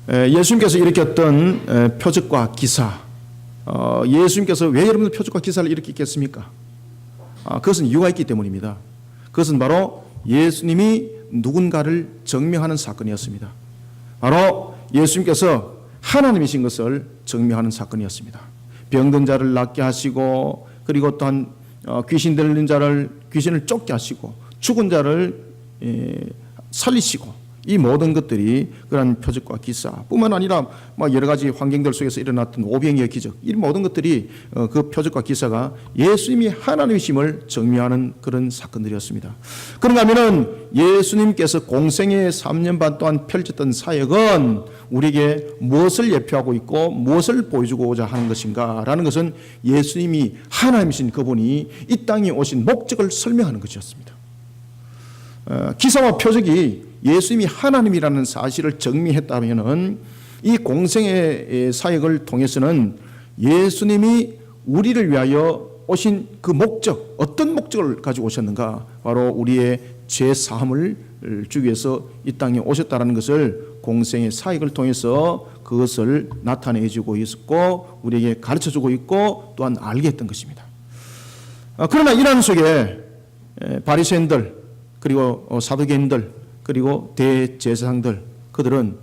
예수님께서 일으켰던 표적과 기사, 예수님께서 왜 여러분들 표적과 기사를 일으켰겠습니까? 그것은 이유가 있기 때문입니다. 그것은 바로 예수님이 누군가를 증명하는 사건이었습니다. 바로 예수님께서 하나님이신 것을 증명하는 사건이었습니다. 병든 자를 낫게 하시고, 그리고 또한 귀신 들린 자를 귀신을 쫓게 하시고, 죽은 자를 살리시고, 이 모든 것들이 그런 표적과 기사뿐만 아니라 여러 가지 환경들 속에서 일어났던 오병이의 기적, 이 모든 것들이 그 표적과 기사가 예수님이 하나님이심을 증명하는 그런 사건들이었습니다. 그런가 하면은 예수님께서 공생의 3년 반 동안 펼쳤던 사역은 우리에게 무엇을 예표하고 있고 무엇을 보여주고자 하는 것인가 라는 것은 예수님이 하나님이신 그분이 이 땅에 오신 목적을 설명하는 것이었습니다. 기사와 표적이 예수님이 하나님이라는 사실을 증명했다면 이 공생의 사역을 통해서는 예수님이 우리를 위하여 오신 그 목적, 어떤 목적을 가지고 오셨는가, 바로 우리의 죄 사함을 주기 위해서 이 땅에 오셨다는 것을 공생의 사역을 통해서 그것을 나타내주고 있었고 우리에게 가르쳐주고 있고 또한 알게 했던 것입니다. 그러나 이러한 속에 바리새인들, 그리고 사두개인들, 그리고 대제사장들, 그들은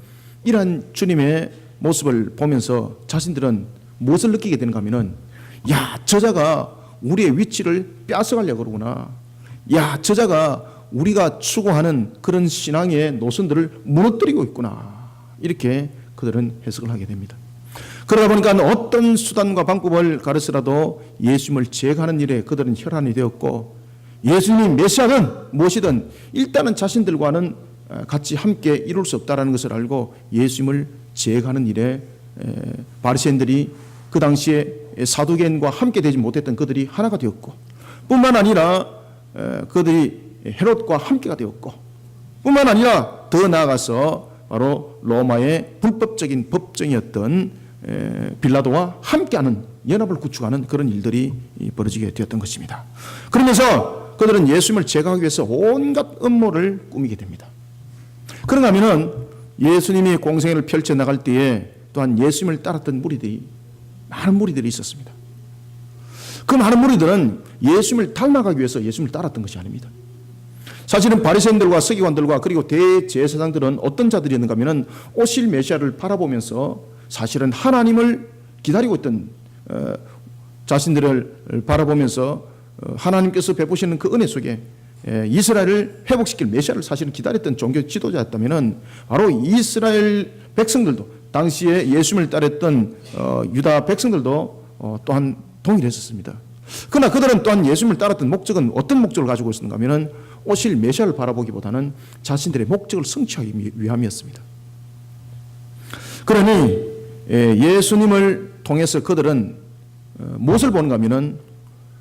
이러한 주님의 모습을 보면서 자신들은 무엇을 느끼게 되는가 하면은, 야, 저자가 우리의 위치를 뺏어가려고 그러구나. 야, 저자가 우리가 추구하는 그런 신앙의 노선들을 무너뜨리고 있구나. 이렇게 그들은 해석을 하게 됩니다. 그러다 보니까 어떤 수단과 방법을 가르쳐라도 예수님을 제거하는 일에 그들은 혈안이 되었고, 예수님이 메시아든 무엇이든 일단은 자신들과는 같이 함께 이룰 수 없다는 것을 알고 예수님을 제거하는 일에 바리새인들이 그 당시에 사두개인과 함께 되지 못했던 그들이 하나가 되었고, 뿐만 아니라 그들이 헤롯과 함께가 되었고, 뿐만 아니라 더 나아가서 바로 로마의 불법적인 법정이었던 빌라도와 함께하는 연합을 구축하는 그런 일들이 벌어지게 되었던 것입니다. 그러면서 그들은 예수님을 제거하기 위해서 온갖 음모를 꾸미게 됩니다. 그런가 하면은 예수님이 공생애를 펼쳐 나갈 때에 또한 예수님을 따랐던 무리들이, 많은 무리들이 있었습니다. 그 많은 무리들은 예수님을 닮아가기 위해서 예수님을 따랐던 것이 아닙니다. 사실은 바리새인들과 서기관들과 그리고 대제사장들은 어떤 자들이었는가 하면은 오실 메시아를 바라보면서 사실은 하나님을 기다리고 있던, 자신들을 바라보면서 하나님께서 베푸시는 그 은혜 속에 이스라엘을 회복시킬 메시아를 사실은 기다렸던 종교 지도자였다면 바로 이스라엘 백성들도, 당시에 예수님을 따랐던 유다 백성들도 또한 동일했었습니다. 그러나 그들은 또한 예수님을 따랐던 목적은 어떤 목적을 가지고 있었는가 하면 오실 메시아를 바라보기보다는 자신들의 목적을 성취하기 위함이었습니다. 그러니 예수님을 통해서 그들은 무엇을 보는가 하면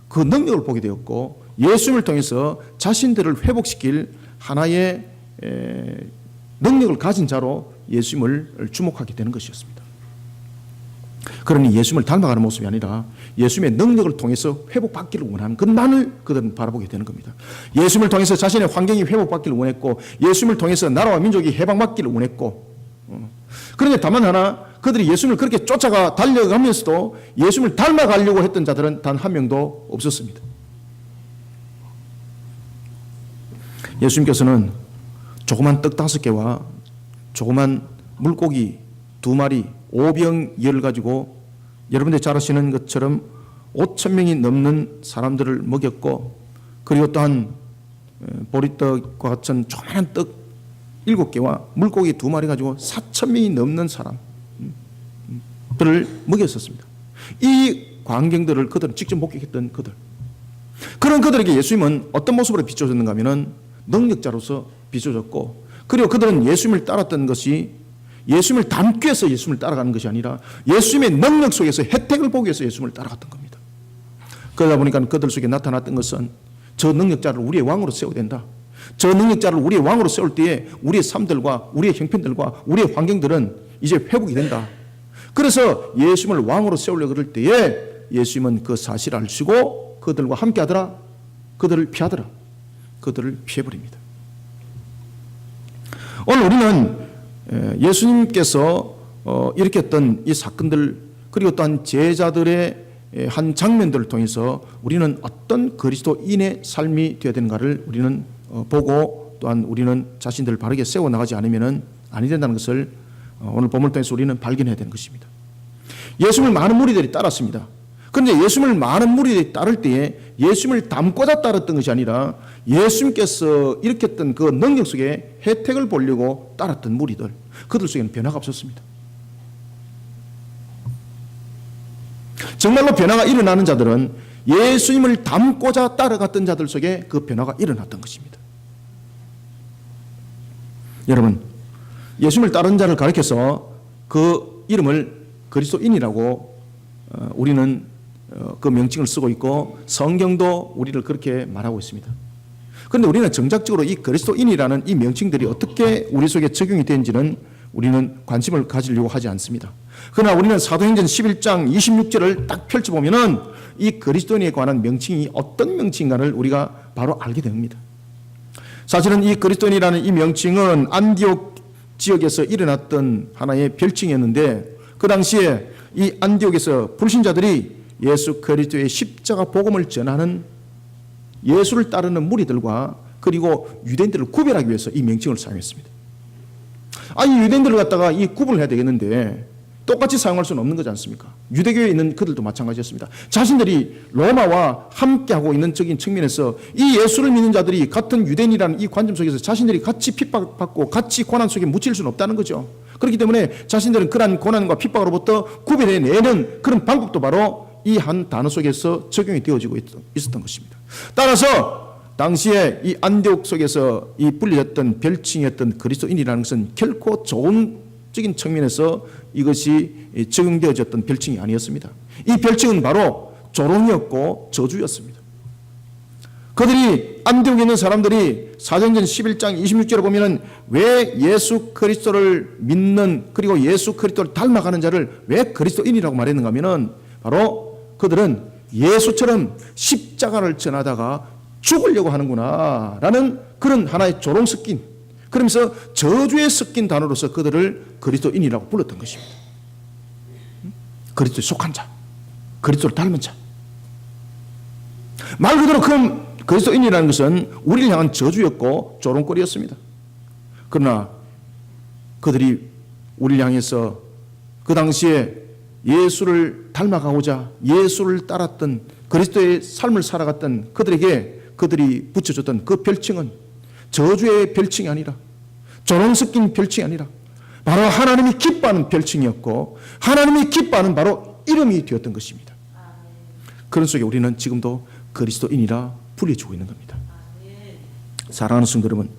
그 능력을 보게 되었고, 예수님을 통해서 자신들을 회복시킬 하나의 능력을 가진 자로 예수님을 주목하게 되는 것이었습니다. 그러니 예수님을 닮아가는 모습이 아니라 예수님의 능력을 통해서 회복받기를 원하는 그런 난을 그들은 바라보게 되는 겁니다. 예수님을 통해서 자신의 환경이 회복받기를 원했고, 예수님을 통해서 나라와 민족이 해방받기를 원했고, 그런데 다만 하나, 그들이 예수님을 그렇게 쫓아가 달려가면서도 예수님을 닮아가려고 했던 자들은 단 한 명도 없었습니다. 예수님께서는 조그만 떡 5개와 조그만 물고기 2마리, 오병이어를 가지고 여러분들이 잘 아시는 것처럼 5,000명이 넘는 사람들을 먹였고, 그리고 또한 보리떡과 같은 조그만 떡 7개와 물고기 2마리 가지고 4,000명이 넘는 사람들을 먹였었습니다. 이 광경들을 그들은 직접 목격했던 그들, 그런 그들에게 예수님은 어떤 모습으로 비춰졌는가 하면 능력자로서 비춰졌고, 그리고 그들은 예수님을 따랐던 것이 예수님을 닮기 위해서 예수님을 따라가는 것이 아니라 예수님의 능력 속에서 혜택을 보기 위해서 예수님을 따라갔던 겁니다. 그러다 보니까 그들 속에 나타났던 것은 저 능력자를 우리의 왕으로 세워야 된다. 저 능력자를 우리의 왕으로 세울 때에 우리의 삶들과 우리의 형편들과 우리의 환경들은 이제 회복이 된다. 그래서 예수님을 왕으로 세우려고 그럴 때에 예수님은 그 사실을 알시고 그들과 함께 하더라. 그들을 피하더라. 그들을 피해버립니다. 오늘 우리는 예수님께서 일으켰던 이 사건들, 그리고 또한 제자들의 한 장면들을 통해서 우리는 어떤 그리스도인의 삶이 되어야 되는가를 우리는 보고, 또한 우리는 자신들을 바르게 세워나가지 않으면 아니 된다는 것을 오늘 본문을 통해서 우리는 발견해야 되는 것입니다. 예수님을 많은 무리들이 따랐습니다. 그런데 예수님을 많은 무리들이 따를 때에 예수님을 닮고자 따랐던 것이 아니라 예수님께서 일으켰던 그 능력 속에 혜택을 보려고 따랐던 무리들, 그들 속에는 변화가 없었습니다. 정말로 변화가 일어나는 자들은 예수님을 닮고자 따라갔던 자들 속에 그 변화가 일어났던 것입니다. 여러분, 예수님을 따르는 자를 가리켜서 그 이름을 그리스도인이라고 우리는 그 명칭을 쓰고 있고, 성경도 우리를 그렇게 말하고 있습니다. 그런데 우리는 정작적으로 이 그리스도인이라는 이 명칭들이 어떻게 우리 속에 적용이 되는지는 우리는 관심을 가지려고 하지 않습니다. 그러나 우리는 사도행전 11장 26절을 딱 펼쳐보면은 이 그리스도인에 관한 명칭이 어떤 명칭인가를 우리가 바로 알게 됩니다. 사실은 이 그리스도인이라는 이 명칭은 안디옥 지역에서 일어났던 하나의 별칭이었는데, 그 당시에 이 안디옥에서 불신자들이 예수 그리스도의 십자가 복음을 전하는, 예수를 따르는 무리들과 그리고 유대인들을 구별하기 위해서 이 명칭을 사용했습니다. 아니, 유대인들을 갖다가 이 구분을 해야 되겠는데 똑같이 사용할 수는 없는 거지 않습니까? 유대교에 있는 그들도 마찬가지였습니다. 자신들이 로마와 함께하고 있는 적인 측면에서 이 예수를 믿는 자들이 같은 유대인이라는 이 관점 속에서 자신들이 같이 핍박받고 같이 고난 속에 묻힐 수는 없다는 거죠. 그렇기 때문에 자신들은 그러한 고난과 핍박으로부터 구별해내는 그런 방법도 바로 이 한 단어 속에서 적용이 되어지고 있었던 것입니다. 따라서 당시에 이 안디옥 속에서 이 불렸던 별칭이었던 그리스도인이라는 것은 결코 좋은 적인 측면에서 이것이 적용되어졌던 별칭이 아니었습니다. 이 별칭은 바로 조롱이었고 저주였습니다. 그들이 안디옥에 있는 사람들이 사도행전 11장 26절에 보면은 왜 예수 그리스도를 믿는, 그리고 예수 그리스도를 닮아가는 자를 왜 그리스도인이라고 말했는가 하면은 바로 그들은 예수처럼 십자가를 전하다가 죽으려고 하는구나 라는 그런 하나의 조롱 섞인, 그러면서 저주에 섞인 단어로서 그들을 그리스도인이라고 불렀던 것입니다. 그리스도에 속한 자, 그리스도를 닮은 자. 말 그대로 그 그리스도인이라는 것은 우리를 향한 저주였고 조롱거리였습니다. 그러나 그들이 우리를 향해서 그 당시에 예수를 닮아가고자 예수를 따랐던, 그리스도의 삶을 살아갔던 그들에게 그들이 붙여줬던 그 별칭은 저주의 별칭이 아니라, 조롱 섞인 별칭이 아니라 바로 하나님이 기뻐하는 별칭이었고, 하나님이 기뻐하는 바로 이름이 되었던 것입니다. 그런 속에 우리는 지금도 그리스도인이라 불려주고 있는 겁니다. 사랑하는 성도 여러분,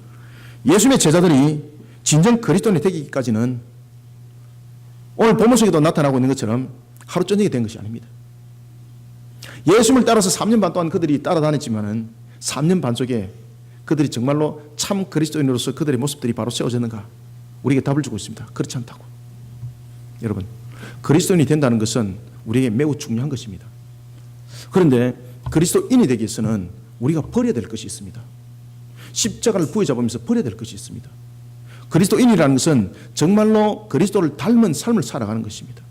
예수님의 제자들이 진정 그리스도인이 되기까지는 오늘 본문 속에도 나타나고 있는 것처럼 하루 저녁이 된 것이 아닙니다. 예수님을 따라서 3년 반 동안 그들이 따라다녔지만은 3년 반 속에 그들이 정말로 참 그리스도인으로서 그들의 모습들이 바로 세워졌는가? 우리에게 답을 주고 있습니다. 그렇지 않다고. 여러분, 그리스도인이 된다는 것은 우리에게 매우 중요한 것입니다. 그런데 그리스도인이 되기 위해서는 우리가 버려야 될 것이 있습니다. 십자가를 부여잡으면서 버려야 될 것이 있습니다. 그리스도인이라는 것은 정말로 그리스도를 닮은 삶을 살아가는 것입니다.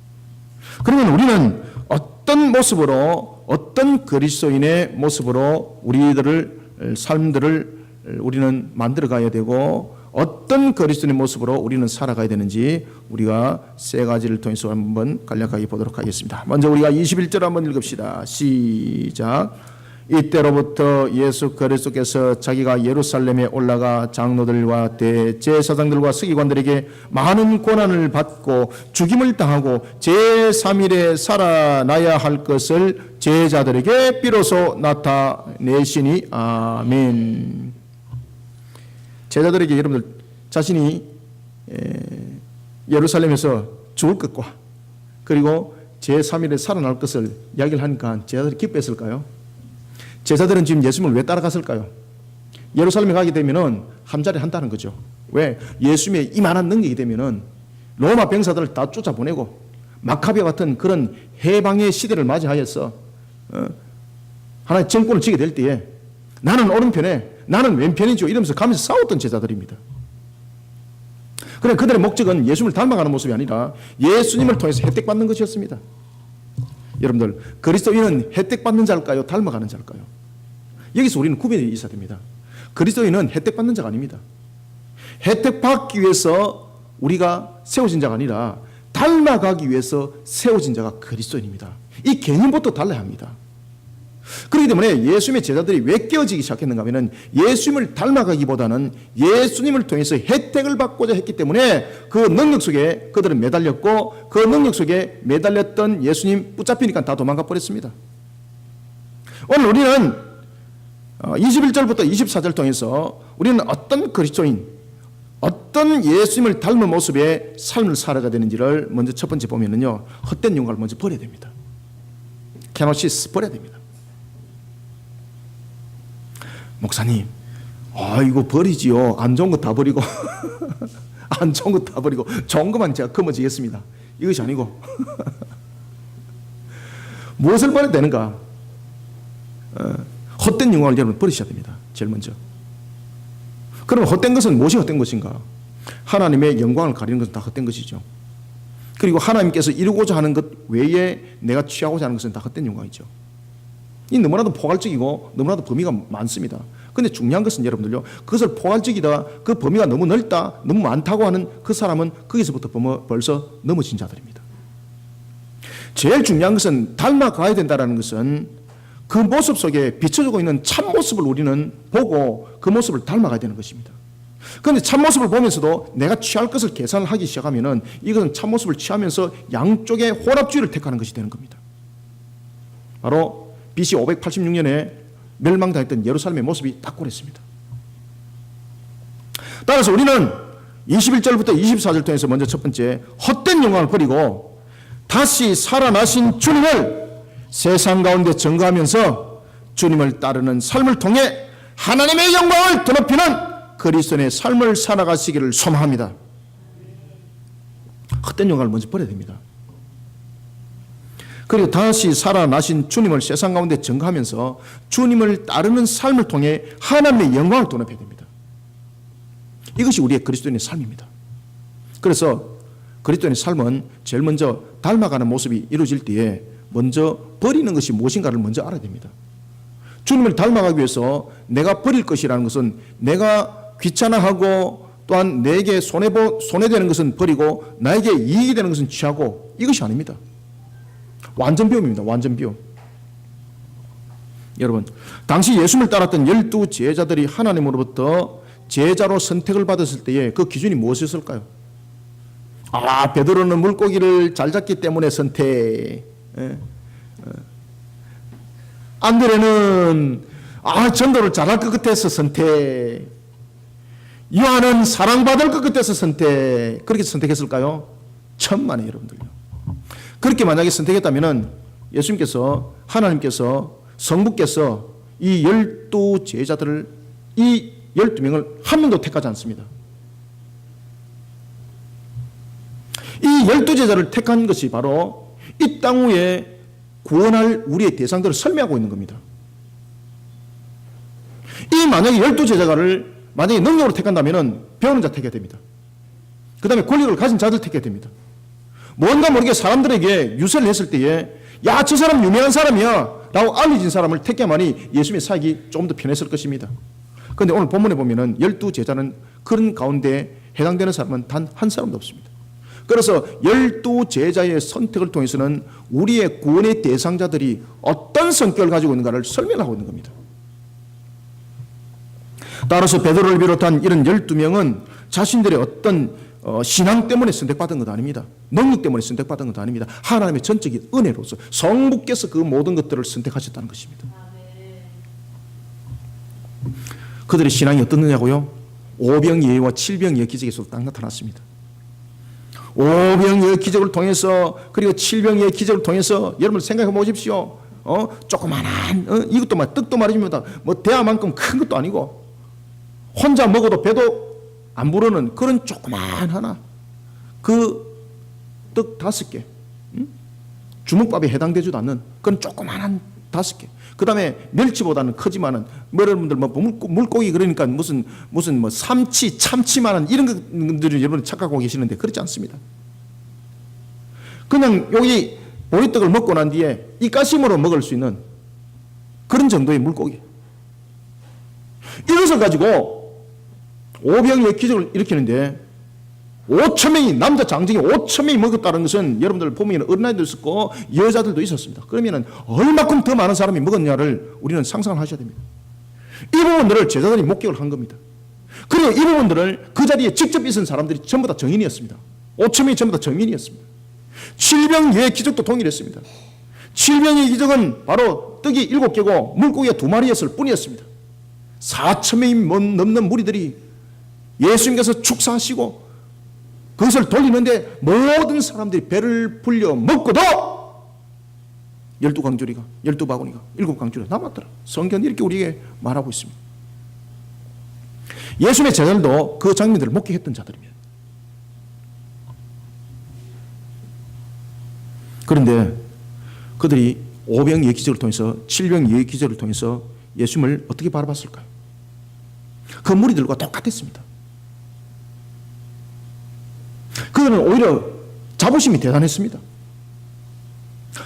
그러면 우리는 어떤 모습으로, 어떤 그리스도인의 모습으로 우리들을 삶들을 우리는 만들어 가야 되고, 어떤 그리스도인의 모습으로 우리는 살아가야 되는지 우리가 세 가지를 통해서 한번 간략하게 보도록 하겠습니다. 먼저 우리가 21절 한번 읽읍시다. 시작. 이때로부터 예수 그리스도께서 자기가 예루살렘에 올라가 장로들과 대제사장들과 서기관들에게 많은 고난을 받고 죽임을 당하고 제3일에 살아나야 할 것을 제자들에게 비로소 나타내시니. 아멘. 제자들에게 여러분들 자신이 예루살렘에서 죽을 것과 그리고 제3일에 살아날 것을 이야기를 하니까 제자들이 기뻐했을까요? 제자들은 지금 예수님을 왜 따라갔을까요? 예루살렘에 가게 되면은 함자리 한다는 거죠. 왜? 예수님의 이만한 능력이 되면은 로마 병사들을 다 쫓아보내고 마카비아 같은 그런 해방의 시대를 맞이하여서 하나의 정권을 지게 될 때에 나는 오른편에 나는 왼편이죠 이러면서 가면서 싸웠던 제자들입니다. 그래 그들의 목적은 예수님을 닮아가는 모습이 아니라 예수님을 통해서 혜택받는 것이었습니다. 여러분들, 그리스도인은 혜택받는 자일까요? 닮아가는 자일까요? 여기서 우리는 구별이 있어야 됩니다. 그리스도인은 혜택받는 자가 아닙니다. 혜택받기 위해서 우리가 세워진 자가 아니라 닮아가기 위해서 세워진 자가 그리스도인입니다. 이 개념부터 달라야 합니다. 그렇기 때문에 예수님의 제자들이 왜 깨어지기 시작했는가 하면 예수님을 닮아가기보다는 예수님을 통해서 혜택을 받고자 했기 때문에 그 능력 속에 그들은 매달렸고, 그 능력 속에 매달렸던 예수님 붙잡히니까 다 도망가 버렸습니다. 오늘 우리는 21절부터 24절 통해서 우리는 어떤 그리스도인, 어떤 예수님을 닮은 모습의 삶을 살아가야 되는지를 먼저 첫 번째 보면은요, 헛된 영광을 먼저 버려야 됩니다. 케노시스 버려야 됩니다. 목사님, 이거 버리지요. 안 좋은 거 다 버리고 안 좋은 거 다 버리고 좋은 것만 제가 거머쥐겠습니다. 이것이 아니고 무엇을 버려야 되는가? 헛된 영광을 여러분 버리셔야 됩니다. 제일 먼저. 그럼 헛된 것은 무엇이 헛된 것인가? 하나님의 영광을 가리는 것은 다 헛된 것이죠. 그리고 하나님께서 이루고자 하는 것 외에 내가 취하고자 하는 것은 다 헛된 영광이죠. 이 너무나도 포괄적이고 너무나도 범위가 많습니다. 그런데 중요한 것은 여러분들요, 그것을 포괄적이다, 그 범위가 너무 넓다, 너무 많다고 하는 그 사람은 거기서부터 벌써 넘어진 자들입니다. 제일 중요한 것은 닮아가야 된다는 것은 그 모습 속에 비춰지고 있는 참모습을 우리는 보고 그 모습을 닮아가야 되는 것입니다. 그런데 참모습을 보면서도 내가 취할 것을 계산을 하기 시작하면 이것은 참모습을 취하면서 양쪽의 혼합주의를 택하는 것이 되는 겁니다. 바로 BC 586년에 멸망당했던 예루살렘의 모습이 딱 그랬습니다. 따라서 우리는 21절부터 24절 통해서 먼저 첫 번째, 헛된 영광을 버리고 다시 살아나신 주님을 세상 가운데 증거하면서 주님을 따르는 삶을 통해 하나님의 영광을 드높이는 그리스도인의 삶을 살아가시기를 소망합니다. 헛된 영광을 먼저 버려야 됩니다. 그리고 다시 살아나신 주님을 세상 가운데 증거하면서 주님을 따르는 삶을 통해 하나님의 영광을 드높여야 됩니다. 이것이 우리의 그리스도인의 삶입니다. 그래서 그리스도인의 삶은 제일 먼저 닮아가는 모습이 이루어질 때에 먼저 버리는 것이 무엇인가를 먼저 알아야 됩니다. 주님을 닮아가기 위해서 내가 버릴 것이라는 것은 내가 귀찮아하고 또한 내게 손해되는 것은 버리고 나에게 이익이 되는 것은 취하고, 이것이 아닙니다. 완전 비움입니다. 완전 비움. 여러분, 당시 예수님을 따랐던 12 제자들이 하나님으로부터 제자로 선택을 받았을 때에 그 기준이 무엇이었을까요? 베드로는 물고기를 잘 잡기 때문에 선택. 안드레는 전도를 잘할 것 같아서 선택. 요한은 사랑받을 것 같아서 선택. 그렇게 선택했을까요? 천만에 여러분들요. 그렇게 만약에 선택했다면 예수님께서, 하나님께서, 성부께서 이 12 제자들을, 이 12명을 한 명도 택하지 않습니다. 이 12 제자를 택한 것이 바로 이 땅 위에 구원할 우리의 대상들을 설명하고 있는 겁니다. 이 만약에 12 제자를 만약에 능력으로 택한다면 배우는 자 택해야 됩니다. 그 다음에 권력을 가진 자들 택해야 됩니다. 뭔가 모르게 사람들에게 유세를 했을 때에 야, 저 사람 유명한 사람이야 라고 알려진 사람을 택해야만이 예수님의 사역이 조금 더 편했을 것입니다. 그런데 오늘 본문에 보면은 12 제자는 그런 가운데 해당되는 사람은 단 한 사람도 없습니다. 그래서 12 제자의 선택을 통해서는 우리의 구원의 대상자들이 어떤 성격을 가지고 있는가를 설명하고 있는 겁니다. 따라서 베드로를 비롯한 이런 12명은 자신들의 어떤 신앙 때문에 선택받은 것 아닙니다. 능력 때문에 선택받은 것 아닙니다. 하나님의 전적인 은혜로서 성부께서 그 모든 것들을 선택하셨다는 것입니다. 그들의 신앙이 어떻느냐고요? 오병이어와 칠병이어 기적에서 딱 나타났습니다. 오병이어 기적을 통해서, 그리고 칠병이어 기적을 통해서 여러분 생각해 보십시오. 조그만한 이것도 떡도 말입니다. 대야만큼 큰 것도 아니고 혼자 먹어도 배도 안 부르는 그런 조그만 하나, 그 떡 5개, 주먹밥에 해당되지도 않는 그런 조그만한 5개. 그 다음에 멸치보다는 크지만은, 여러분들 뭐 물고기 그러니까 무슨 뭐 삼치, 참치만한 이런 것들을 여러분 착각하고 계시는데 그렇지 않습니다. 그냥 여기 보리떡을 먹고 난 뒤에 이가심으로 먹을 수 있는 그런 정도의 물고기. 이것을 가지고 오병이의 기적을 일으키는데 5,000명이, 남자 장정이 5,000명이 먹었다는 것은 여러분들 보면 어린아이도 있었고 여자들도 있었습니다. 그러면 얼마큼 더 많은 사람이 먹었냐를 우리는 상상을 하셔야 됩니다. 이 부분들을 제자들이 목격을 한 겁니다. 그리고 이 부분들을 그 자리에 직접 있은 사람들이 전부 다 정인이었습니다. 5,000명이 전부 다 정인이었습니다. 칠병의 기적도 동일했습니다. 칠병의 기적은 바로 떡이 7개고 물고기가 2마리였을 뿐이었습니다. 4,000명이 넘는 무리들이 예수님께서 축사하시고 그것을 돌리는데 모든 사람들이 배를 불려 먹고도 12강조리가, 12바구니가, 7강조리가 남았더라. 성경이 이렇게 우리에게 말하고 있습니다. 예수님의 제자들도 그 장면들을 목격했던 자들입니다. 그런데 그들이 5병의 기적을 통해서, 7병의 기적을 통해서 예수님을 어떻게 바라봤을까요? 그 무리들과 똑같았습니다. 그들은 오히려 자부심이 대단했습니다.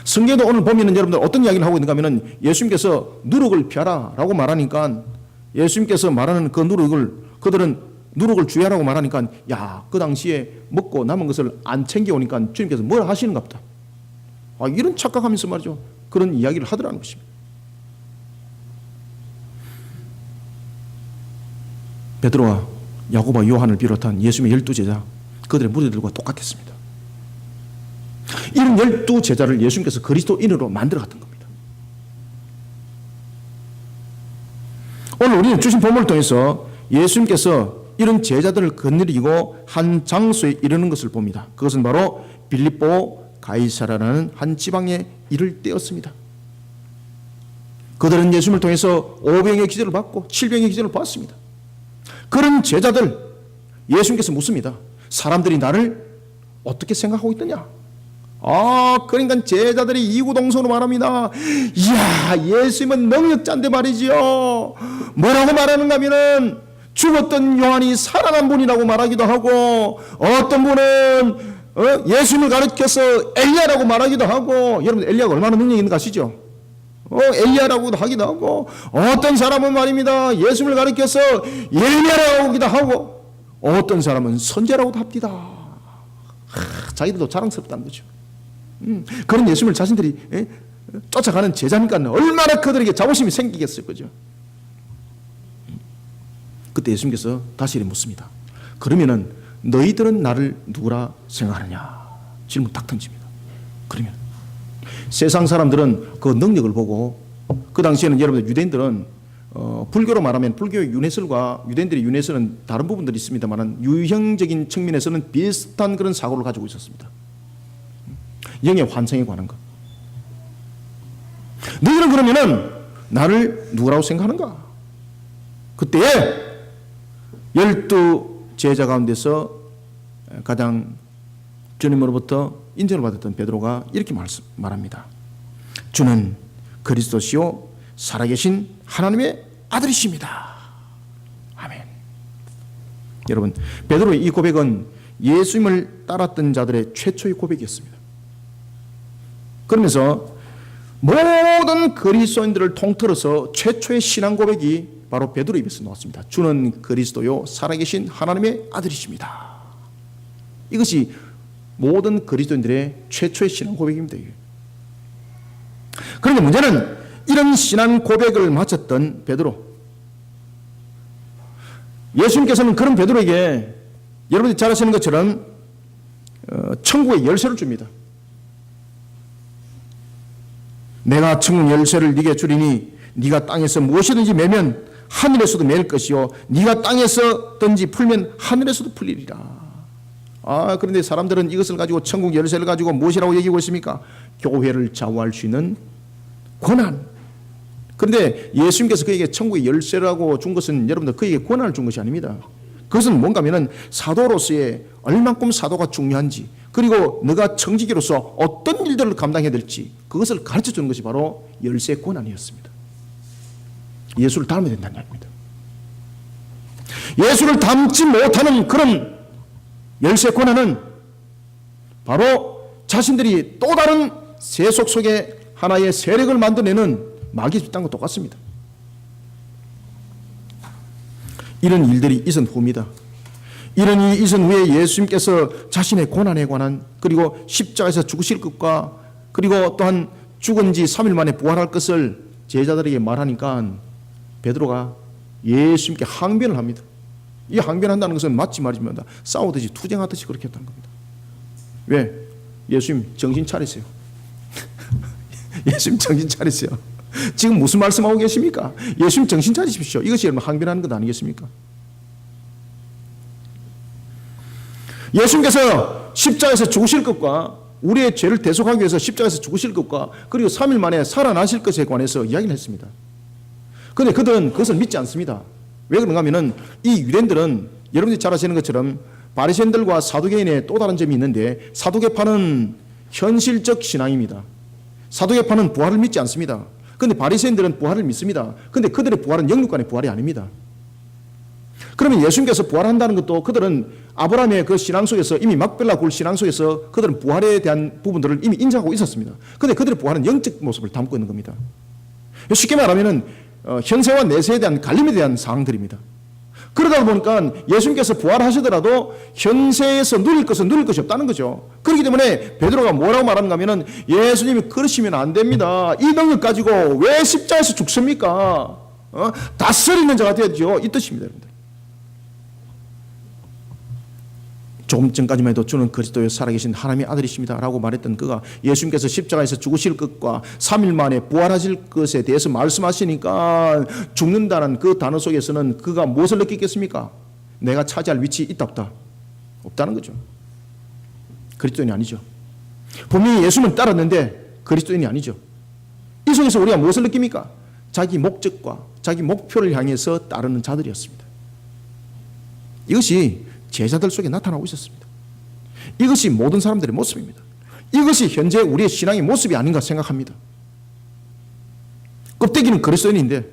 성경도 오늘 보면은 여러분들 어떤 이야기를 하고 있는가 하면은 예수님께서 누룩을 펴라 라고 말하니까, 예수님께서 말하는 그 누룩을, 그들은 누룩을 주야라고 말하니까, 야, 그 당시에 먹고 남은 것을 안 챙겨오니까 주님께서 뭘 하시는가 보다. 이런 착각하면서 말이죠. 그런 이야기를 하더라는 것입니다. 베드로와 야고보와 요한을 비롯한 예수님의 12제자, 그들의 무리들과 똑같았습니다. 이런 12제자를 예수님께서 그리스도인으로 만들어갔던 겁니다. 오늘 우리는 주신 본문을 통해서 예수님께서 이런 제자들을 거느리고 한 장소에 이르는 것을 봅니다. 그것은 바로 빌립보 가이사라라는 한 지방에 이를 때였습니다. 그들은 예수님을 통해서 5병의 기적을 받고 7병의 기적을 받았습니다. 그런 제자들, 예수님께서 묻습니다. 사람들이 나를 어떻게 생각하고 있더냐? 그러니까 제자들이 이구동성으로 말합니다. 이야, 예수님은 능력자인데 말이지요. 뭐라고 말하는가 하면은 죽었던 요한이 살아난 분이라고 말하기도 하고, 어떤 분은 예수님을 가르쳐서 엘리야라고 말하기도 하고, 여러분 엘리야가 얼마나 능력이 있는가 아시죠? 엘리야라고도 하기도 하고, 어떤 사람은 말입니다, 예수님을 가르쳐서 예레미야라고 하기도 하고, 어떤 사람은 선지자라고도 합니다. 자기들도 자랑스럽다는 거죠. 그런 예수님을 자신들이 쫓아가는 제자니까 얼마나 그들에게 자부심이 생기겠어요, 그죠? 그때 예수님께서 다시 묻습니다. 그러면은 너희들은 나를 누구라 생각하느냐? 질문 딱 던집니다. 그러면 세상 사람들은 그 능력을 보고, 그 당시에는 여러분들 유대인들은 불교로 말하면 불교의 윤회설과 유대인들의 윤회설은 다른 부분들이 있습니다만 유형적인 측면에서는 비슷한 그런 사고를 가지고 있었습니다. 영의 환상에 관한 것. 너희는 그러면은 나를 누구라고 생각하는가? 그때에 12제자 가운데서 가장 주님으로부터 인정을 받았던 베드로가 이렇게 말합니다. 주는 그리스도시요 살아계신 하나님의 아들이십니다. 아멘. 여러분, 베드로의 이 고백은 예수님을 따랐던 자들의 최초의 고백이었습니다. 그러면서 모든 그리스도인들을 통틀어서 최초의 신앙 고백이 바로 베드로 입에서 나왔습니다. 주는 그리스도요 살아계신 하나님의 아들이십니다. 이것이 모든 그리스도인들의 최초의 신앙 고백입니다. 그런데 문제는 이런 신앙 고백을 마쳤던 베드로, 예수님께서는 그런 베드로에게 여러분이 잘 아시는 것처럼 천국의 열쇠를 줍니다. 내가 천국 열쇠를 네게 주리니 네가 땅에서 무엇이든지 매면 하늘에서도 매일 것이요 네가 땅에서든지 풀면 하늘에서도 풀리리라. 그런데 사람들은 이것을 가지고, 천국 열쇠를 가지고 무엇이라고 얘기하고 있습니까? 교회를 좌우할 수 있는 권한. 그런데 예수님께서 그에게 천국의 열쇠라고 준 것은 여러분들 그에게 권한을 준 것이 아닙니다. 그것은 뭔가 하면은 사도로서의 얼만큼 사도가 중요한지, 그리고 너가 청지기로서 어떤 일들을 감당해야 될지 그것을 가르쳐 주는 것이 바로 열쇠 고난이었습니다. 예수를 닮아야 된다는 이야기입니다. 예수를 닮지 못하는 그런 열쇠 고난은 바로 자신들이 또 다른 세속 속에 하나의 세력을 만들어내는 마귀의 집단과 똑같습니다. 이런 일들이 있은 후입니다. 이런 일이 있은 후에 예수님께서 자신의 고난에 관한, 그리고 십자가에서 죽으실 것과, 그리고 또한 죽은 지 3일 만에 부활할 것을 제자들에게 말하니까 베드로가 예수님께 항변을 합니다. 이 항변한다는 것은 마치 말이면 싸우듯이 투쟁하듯이 그렇게 했다는 겁니다. 왜? 예수님 정신 차리세요. 예수님 정신 차리세요. 지금 무슨 말씀하고 계십니까? 예수님 정신 차리십시오. 이것이 여러분 항변하는 것 아니겠습니까? 예수님께서 십자가에서 죽으실 것과 우리의 죄를 대속하기 위해서 십자가에서 죽으실 것과 그리고 3일 만에 살아나실 것에 관해서 이야기를 했습니다. 그런데 그들은 그것을 믿지 않습니다. 왜 그런가 하면은 이 유대인들은 여러분들이 잘 아시는 것처럼 바리새인들과 사두개인의 또 다른 점이 있는데, 사두개파는 현실적 신앙입니다. 사두개파는 부활을 믿지 않습니다. 그런데 바리새인들은 부활을 믿습니다. 그런데 그들의 부활은 영육간의 부활이 아닙니다. 그러면 예수님께서 부활한다는 것도 그들은 아브라함의 그 신앙 속에서, 이미 막벨라 굴 신앙 속에서 그들은 부활에 대한 부분들을 이미 인정하고 있었습니다. 그런데 그들의 부활은 영적 모습을 담고 있는 겁니다. 쉽게 말하면 현세와 내세에 대한 갈림에 대한 사항들입니다. 그러다 보니까 예수님께서 부활하시더라도 현세에서 누릴 것은 누릴 것이 없다는 거죠. 그렇기 때문에 베드로가 뭐라고 말하는가 하면, 예수님이 그러시면 안 됩니다. 이 능력 가지고 왜 십자가에서 죽습니까? 다스리는 자가 되어야죠. 이 뜻입니다, 여러분들. 조금 전까지만 해도 주는 그리스도의 살아계신 하나님의 아들이십니다 라고 말했던 그가 예수님께서 십자가에서 죽으실 것과 3일 만에 부활하실 것에 대해서 말씀하시니까 죽는다는 그 단어 속에서는 그가 무엇을 느끼겠습니까? 내가 차지할 위치 있다 없다? 없다는 거죠. 그리스도인이 아니죠. 분명히 예수는 따랐는데 그리스도인이 아니죠. 이 속에서 우리가 무엇을 느낍니까? 자기 목적과 자기 목표를 향해서 따르는 자들이었습니다. 이것이 제자들 속에 나타나고 있었습니다. 이것이 모든 사람들의 모습입니다. 이것이 현재 우리의 신앙의 모습이 아닌가 생각합니다. 껍데기는 그리스도인인데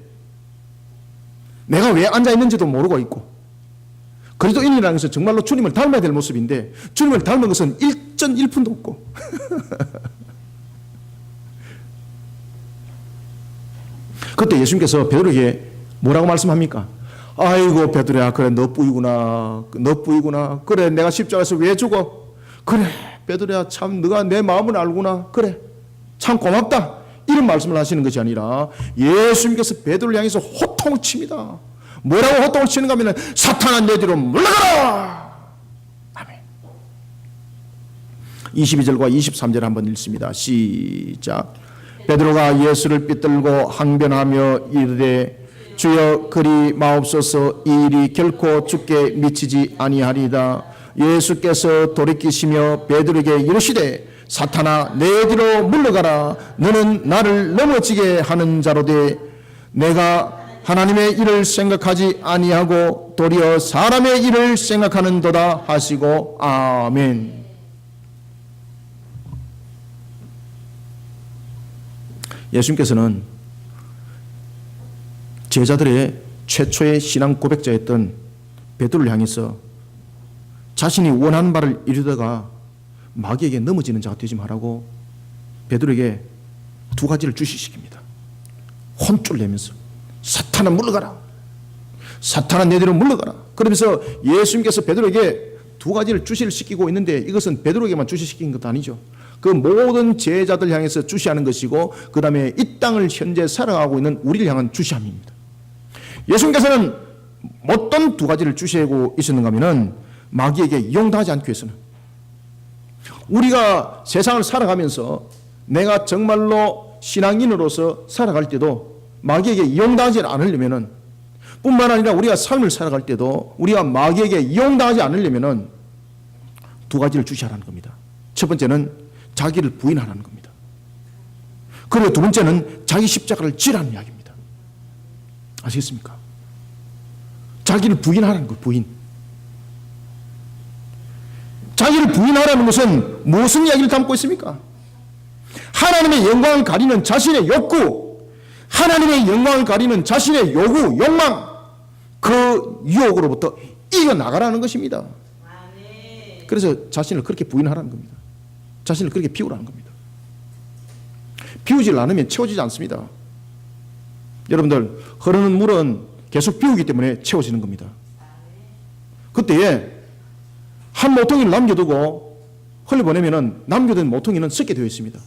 내가 왜 앉아있는지도 모르고 있고, 그리스도인이라는 것은 정말로 주님을 닮아야 될 모습인데 주님을 닮은 것은 1.1푼도 없고 그때 예수님께서 베드로에게 뭐라고 말씀합니까? 아이고 베드로야, 그래 너 뿌이구나. 그래 내가 십자가에서 왜 죽어? 그래 베드로야, 참 너가 내 마음을 알구나. 그래 참 고맙다. 이런 말씀을 하시는 것이 아니라 예수님께서 베드로를 향해서 호통을 칩니다. 뭐라고 호통을 치는가 하면, 사탄아 내 뒤로 물러가라. 아멘. 22절과 23절 한번 읽습니다. 시작. 베드로가 예수를 붙들고 항변하며 이르되, 주여 그리 마옵소서, 이 일이 결코 주께 미치지 아니하리이다. 예수께서 돌이키시며 베드로에게 이르시되, 사탄아 내 뒤로 물러가라. 너는 나를 넘어지게 하는 자로되 내가 하나님의 일을 생각하지 아니하고 도리어 사람의 일을 생각하는도다 하시고. 아멘. 예수님께서는 제자들의 최초의 신앙 고백자였던 베드로를 향해서 자신이 원하는 바를 이루다가 마귀에게 넘어지는 자가 되지 말라고 베드로에게 두 가지를 주시십니다. 혼쭐 내면서 사탄아 물러가라. 사탄아 내 뒤로 물러가라. 그러면서 예수님께서 베드로에게 두 가지를 주시시키고 있는데, 이것은 베드로에게만 주시시킨 것도 아니죠. 그 모든 제자들 향해서 주시하는 것이고, 그 다음에 이 땅을 현재 살아가고 있는 우리를 향한 주시함입니다. 예수님께서는 어떤 두 가지를 주시하고 있었는가 하면, 마귀에게 이용당하지 않기 위해서는, 우리가 세상을 살아가면서 내가 정말로 신앙인으로서 살아갈 때도 마귀에게 이용당하지 않으려면은, 뿐만 아니라 우리가 삶을 살아갈 때도 우리가 마귀에게 이용당하지 않으려면은 두 가지를 주시하라는 겁니다. 첫 번째는 자기를 부인하라는 겁니다. 그리고 두 번째는 자기 십자가를 지라는 이야기입니다. 아시겠습니까? 자기를 부인하라는 거, 부인. 자기를 부인하라는 것은 무슨 이야기를 담고 있습니까? 하나님의 영광을 가리는 자신의 욕구, 하나님의 영광을 가리는 자신의 요구, 욕망, 그 유혹으로부터 이겨나가라는 것입니다. 그래서 자신을 그렇게 부인하라는 겁니다. 자신을 그렇게 비우라는 겁니다. 비우지 않으면 채워지지 않습니다. 여러분들, 흐르는 물은 계속 비우기 때문에 채워지는 겁니다. 그때에 한 모퉁이를 남겨두고 흘려보내면 남겨둔 모퉁이는 썩게 되어 있습니다.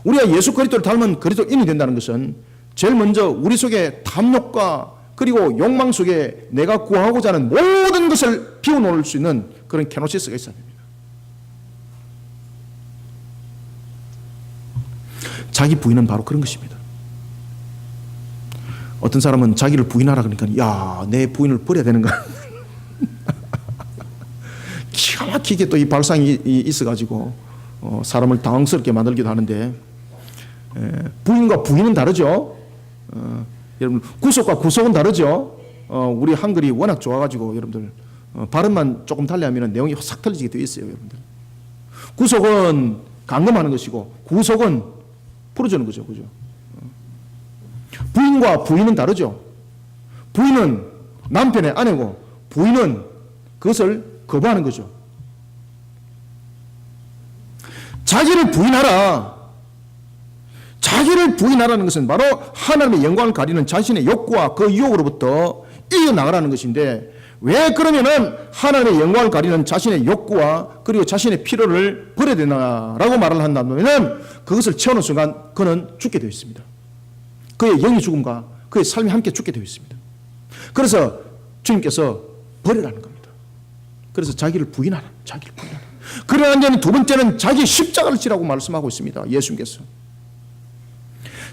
우리가 예수 그리스도를 닮은 그리스도인이 된다는 것은 제일 먼저 우리 속에 탐욕과 그리고 욕망 속에 내가 구하고자 하는 모든 것을 비워놓을 수 있는 그런 케노시스가 있어야 됩니다. 자기 부인은 바로 그런 것입니다. 어떤 사람은 자기를 부인하라 그러니까 야, 내 부인을 버려야 되는가? 기가 막히게 또 이 발상이 있어가지고 사람을 당황스럽게 만들기도 하는데, 부인과 부인은 다르죠. 여러분, 구속과 구속은 다르죠. 우리 한글이 워낙 좋아가지고 여러분들 발음만 조금 달리하면 내용이 싹 틀리게 되어 있어요. 여러분들, 구속은 감금하는 것이고 구속은 풀어주는 거죠. 그죠? 부인과 부인은 다르죠. 부인은 남편의 아내고 부인은 그것을 거부하는 거죠. 자기를 부인하라. 자기를 부인하라는 것은 바로 하나님의 영광을 가리는 자신의 욕구와 그 유혹으로부터 이겨나가라는 것인데, 왜 그러면은 하나님의 영광을 가리는 자신의 욕구와 그리고 자신의 필요를 버려야 되나라고 말을 한다면 그것을 채우는 순간 그는 죽게 되어 있습니다. 그의 영이 죽음과 그의 삶이 함께 죽게 되어 있습니다. 그래서 주님께서 버리라는 겁니다. 그래서 자기를 부인하라. 자기를 부인하라. 그러나 두 번째는 자기 십자가를 지라고 말씀하고 있습니다. 예수님께서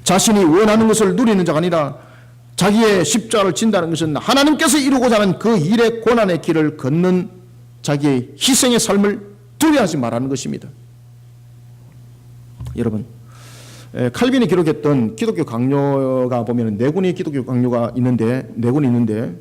자신이 원하는 것을 누리는 자가 아니라 자기의 십자가를 진다는 것은 하나님께서 이루고자 하는 그 일의 고난의 길을 걷는 자기의 희생의 삶을 두려워하지 말라는 것입니다. 여러분, 칼빈이 기록했던 기독교 강요가 보면 네 군의 기독교 강요가 있는데, 네 군이 있는데,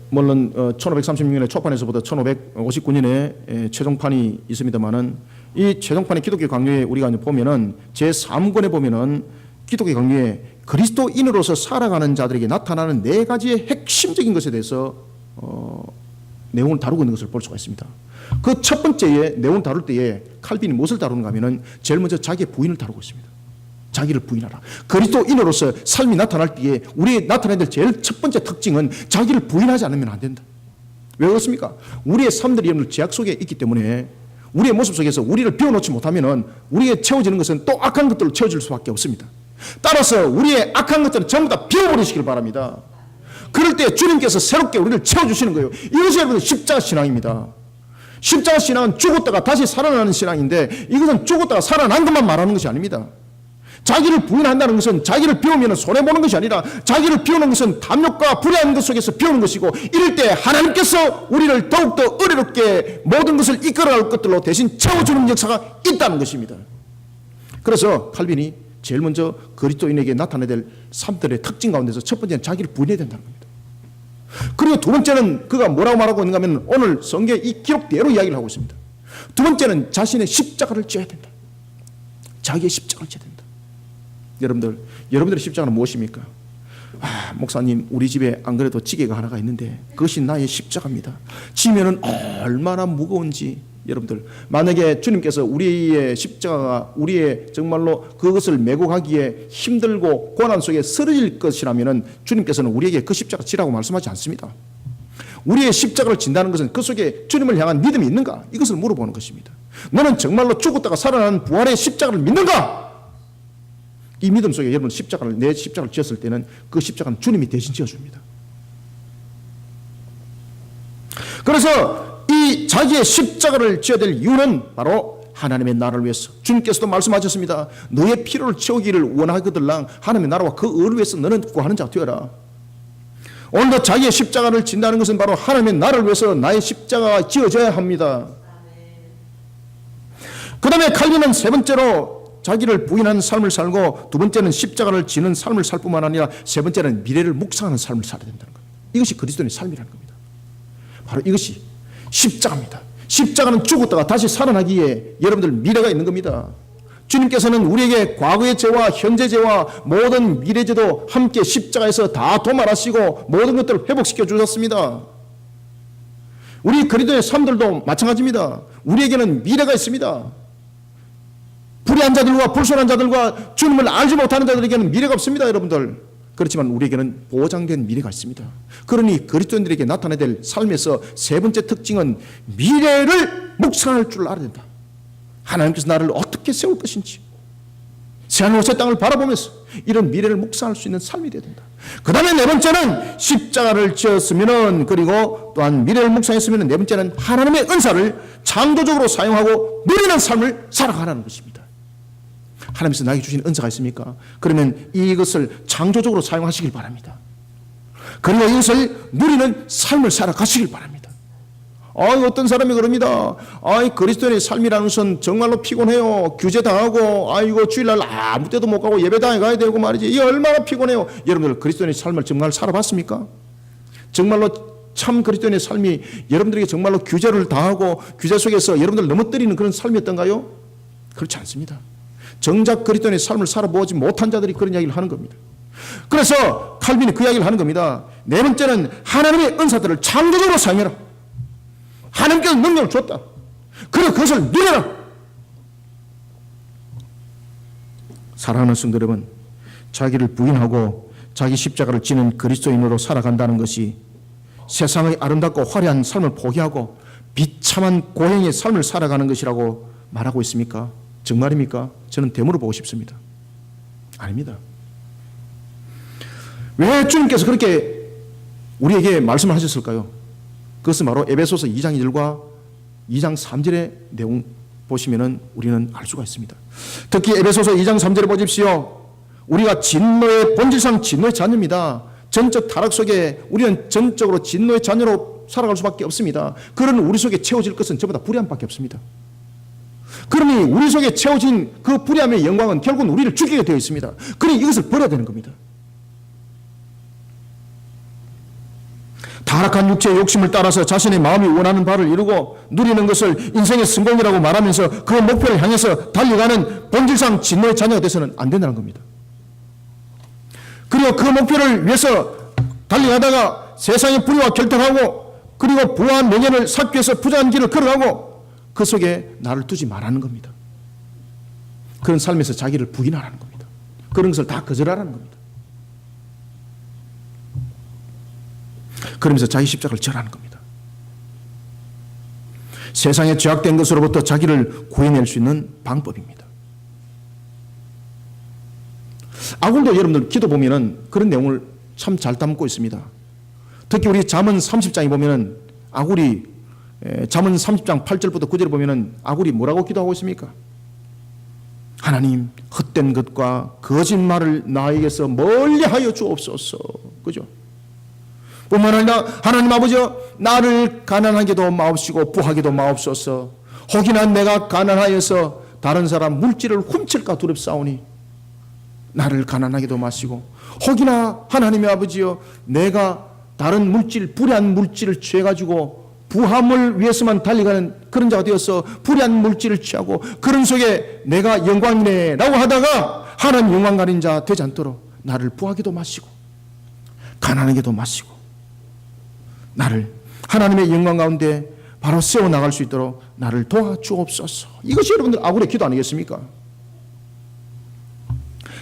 물론 1536년에 초판에서부터 1559년에 최종판이 있습니다만은, 이 최종판의 기독교 강요에 우리가 보면은 제3권에 보면은 기독교 강요에 그리스도인으로서 살아가는 자들에게 나타나는 네 가지의 핵심적인 것에 대해서 내용을 다루고 있는 것을 볼 수가 있습니다. 그 첫 번째의 내용을 다룰 때에 칼빈이 무엇을 다루는가 하면은 제일 먼저 자기의 부인을 다루고 있습니다. 자기를 부인하라. 그리스도인으로서 삶이 나타날 때에 우리의 나타나야 될 제일 첫 번째 특징은 자기를 부인하지 않으면 안 된다. 왜 그렇습니까? 우리의 삶들이 여러분 제약 속에 있기 때문에 우리의 모습 속에서 우리를 비워놓지 못하면은 우리의 채워지는 것은 또 악한 것들로 채워질 수밖에 없습니다. 따라서 우리의 악한 것들은 전부 다 비워버리시길 바랍니다. 그럴 때 주님께서 새롭게 우리를 채워주시는 거예요. 이것이 여러분 십자가 신앙입니다. 십자가 신앙은 죽었다가 다시 살아나는 신앙인데, 이것은 죽었다가 살아난 것만 말하는 것이 아닙니다. 자기를 부인한다는 것은 자기를 비우면 손해보는 것이 아니라 자기를 비우는 것은 탐욕과 불의한 것 속에서 비우는 것이고, 이럴 때 하나님께서 우리를 더욱더 의롭게 모든 것을 이끌어갈 것들로 대신 채워주는 역사가 있다는 것입니다. 그래서 칼빈이 제일 먼저 그리스도인에게 나타나야 될 삶들의 특징 가운데서 첫 번째는 자기를 부인해야 된다는 겁니다. 그리고 두 번째는 그가 뭐라고 말하고 있는가 하면 오늘 성경의 이 기록대로 이야기를 하고 있습니다. 두 번째는 자신의 십자가를 져야 된다. 자기의 십자가를 져야 된다. 여러분들의 십자가는 무엇입니까? 목사님, 우리 집에 안 그래도 지게가 하나가 있는데 그것이 나의 십자가입니다. 지면은 얼마나 무거운지. 여러분들, 만약에 주님께서 우리의 십자가가 우리의 정말로 그것을 메고 가기에 힘들고 고난 속에 쓰러질 것이라면 주님께서는 우리에게 그 십자가 지라고 말씀하지 않습니다. 우리의 십자가를 진다는 것은 그 속에 주님을 향한 믿음이 있는가? 이것을 물어보는 것입니다. 너는 정말로 죽었다가 살아나는 부활의 십자가를 믿는가? 이 믿음 속에 여러분 내 십자가를 지었을 때는 그 십자가는 주님이 대신 지어줍니다. 그래서 이 자기의 십자가를 지어야 될 이유는 바로 하나님의 나라를 위해서. 주님께서도 말씀하셨습니다. 너의 필요를 채우기를 원하거들랑 하나님의 나라와 그 의를 위해서 너는 구하는 자가 되어라. 오늘도 자기의 십자가를 진다는 것은 바로 하나님의 나라를 위해서 나의 십자가가 지어져야 합니다. 그 다음에 칼빈은 세 번째로 자기를 부인하는 삶을 살고, 두 번째는 십자가를 지는 삶을 살 뿐만 아니라 세 번째는 미래를 묵상하는 삶을 살아야 된다는 겁니다. 이것이 그리스도인의 삶이라는 겁니다. 바로 이것이 십자가입니다. 십자가는 죽었다가 다시 살아나기에 여러분들 미래가 있는 겁니다. 주님께서는 우리에게 과거의 죄와 현재 죄와 모든 미래 죄도 함께 십자가에서 다 도말하시고 모든 것들을 회복시켜 주셨습니다. 우리 그리스도의 삶들도 마찬가지입니다. 우리에게는 미래가 있습니다. 불의한 자들과 불순한 자들과 주님을 알지 못하는 자들에게는 미래가 없습니다, 여러분들. 그렇지만 우리에게는 보장된 미래가 있습니다. 그러니 그리스도인들에게 나타나야 될 삶에서 세 번째 특징은 미래를 묵상할 줄 알아야 된다. 하나님께서 나를 어떻게 세울 것인지 새하늘 새 땅을 바라보면서 이런 미래를 묵상할 수 있는 삶이 되어야 된다. 그 다음에 네 번째는 십자가를 지었으면은, 그리고 또한 미래를 묵상했으면은, 네 번째는 하나님의 은사를 창조적으로 사용하고 누리는 삶을 살아가라는 것입니다. 하나님께서 나에게 주신 은사가 있습니까? 그러면 이것을 창조적으로 사용하시길 바랍니다. 그리고 이것을 누리는 삶을 살아가시길 바랍니다. 어떤 사람이 그럽니다. 그리스도인의 삶이라는 것은 정말로 피곤해요. 규제당하고, 이거 주일날 아무 때도 못 가고 예배당에 가야 되고 말이지. 이게 얼마나 피곤해요. 여러분들 그리스도인의 삶을 정말 살아봤습니까? 정말로 참 그리스도인의 삶이 여러분들에게 정말로 규제를 당하고 규제 속에서 여러분들 넘어뜨리는 그런 삶이었던가요? 그렇지 않습니다. 정작 그리스도인의 삶을 살아보지 못한 자들이 그런 이야기를 하는 겁니다. 그래서 칼빈이 그 이야기를 하는 겁니다. 네 번째는 하나님의 은사들을 창조적으로 사용해라. 하나님께서 능력을 줬다. 그리고 그것을 누려라. 사랑하는 성도 여러분, 자기를 부인하고 자기 십자가를 지는 그리스도인으로 살아간다는 것이 세상의 아름답고 화려한 삶을 포기하고 비참한 고행의 삶을 살아가는 것이라고 말하고 있습니까? 정말입니까? 저는 되물어 보고 싶습니다. 아닙니다. 왜 주님께서 그렇게 우리에게 말씀을 하셨을까요? 그것은 바로 에베소서 2장 1절과 2장 3절의 내용 보시면 우리는 알 수가 있습니다. 특히 에베소서 2장 3절에 보십시오. 우리가 진노의 본질상 진노의 자녀입니다. 전적 타락 속에 우리는 전적으로 진노의 자녀로 살아갈 수밖에 없습니다. 그런 우리 속에 채워질 것은 전부 다 불의함밖에 없습니다. 그러니 우리 속에 채워진 그 불의함의 영광은 결국은 우리를 죽이게 되어 있습니다. 그러니 이것을 버려야 되는 겁니다. 타락한 육체의 욕심을 따라서 자신의 마음이 원하는 바를 이루고 누리는 것을 인생의 성공이라고 말하면서 그 목표를 향해서 달려가는 본질상 진노의 자녀가 돼서는 안 된다는 겁니다. 그리고 그 목표를 위해서 달려가다가 세상의 불의와 결탁하고 그리고 부한 명예를 쌓기 위해서 부정한 길을 걸어가고 그 속에 나를 두지 말라는 겁니다. 그런 삶에서 자기를 부인하라는 겁니다. 그런 것을 다 거절하라는 겁니다. 그러면서 자기 십자가를 절하는 겁니다. 세상에 죄악된 것으로부터 자기를 구해낼 수 있는 방법입니다. 아굴도 여러분들 기도 보면은 그런 내용을 참 잘 담고 있습니다. 특히 우리 잠언 30장에 보면은 아굴이 잠언 30장 8절부터 9절에 보면은 아굴이 뭐라고 기도하고 있습니까? 하나님, 헛된 것과 거짓말을 나에게서 멀리하여 주옵소서. 그죠? 뿐만 아니라 하나님 아버지여, 나를 가난하게도 마옵시고 부하게도 마옵소서. 혹이나 내가 가난하여서 다른 사람 물질을 훔칠까 두렵사오니 나를 가난하게도 마시고, 혹이나 하나님의 아버지여, 내가 다른 물질, 불의한 물질을 취해가지고 부함을 위해서만 달려가는 그런 자가 되어서 불의한 물질을 취하고 그런 속에 내가 영광이네 라고 하다가 하나님 영광 가린 자 되지 않도록 나를 부하게도 마시고 가난하게도 마시고 나를 하나님의 영광 가운데 바로 세워나갈 수 있도록 나를 도와주옵소서. 이것이 여러분들 아굴의 기도 아니겠습니까?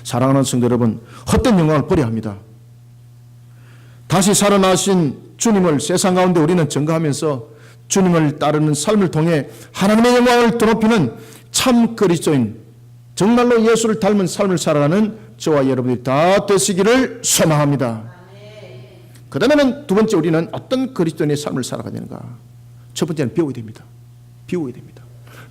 사랑하는 성도 여러분, 헛된 영광을 버려야 합니다. 다시 살아나신 주님을 세상 가운데 우리는 증거하면서 주님을 따르는 삶을 통해 하나님의 영광을 드높이는 참 그리스도인, 정말로 예수를 닮은 삶을 살아가는 저와 여러분이 다 되시기를 소망합니다. 그 다음에는 두 번째, 우리는 어떤 그리스도인의 삶을 살아가야 되는가? 첫 번째는 비워야 됩니다. 비워야 됩니다.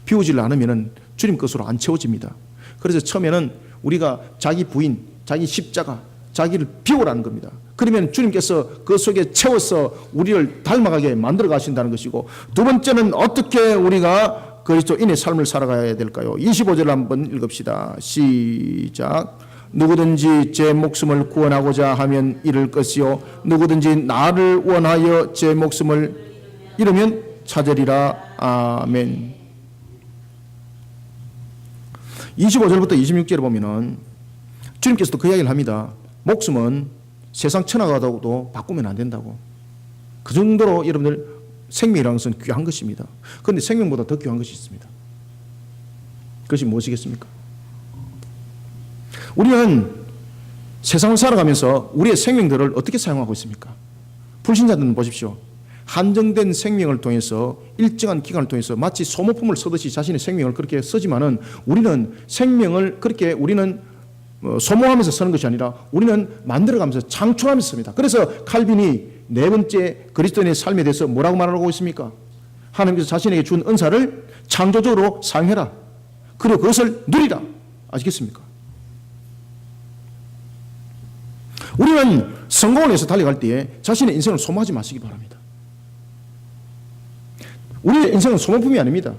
비우지 않으면 주님 것으로 안 채워집니다. 그래서 처음에는 우리가 자기 부인, 자기 십자가, 자기를 비우라는 겁니다. 그러면 주님께서 그 속에 채워서 우리를 닮아가게 만들어 가신다는 것이고, 두 번째는 어떻게 우리가 그리스도인의 삶을 살아가야 될까요? 25절 한번 읽읍시다. 시작. 누구든지 제 목숨을 구원하고자 하면 잃을 것이요 누구든지 나를 원하여 제 목숨을 이러면 찾으리라. 아멘. 25절부터 26절에 보면은 주님께서도 그 이야기를 합니다. 목숨은 세상 천하가도 바꾸면 안 된다고. 그 정도로 여러분들 생명이라는 것은 귀한 것입니다. 그런데 생명보다 더 귀한 것이 있습니다. 그것이 무엇이겠습니까? 우리는 세상을 살아가면서 우리의 생명들을 어떻게 사용하고 있습니까? 불신자들은 보십시오. 한정된 생명을 통해서 일정한 기간을 통해서 마치 소모품을 쓰듯이 자신의 생명을 그렇게 쓰지만은 우리는 생명을 그렇게 우리는 소모하면서 쓰는 것이 아니라 우리는 만들어가면서 창출하면서 씁니다. 그래서 칼빈이 네 번째 그리스도인의 삶에 대해서 뭐라고 말하고 있습니까? 하나님께서 자신에게 준 은사를 창조적으로 사용해라. 그리고 그것을 누리라. 아시겠습니까? 우리는 성공을 위해서 달려갈 때에 자신의 인생을 소모하지 마시기 바랍니다. 우리의 인생은 소모품이 아닙니다.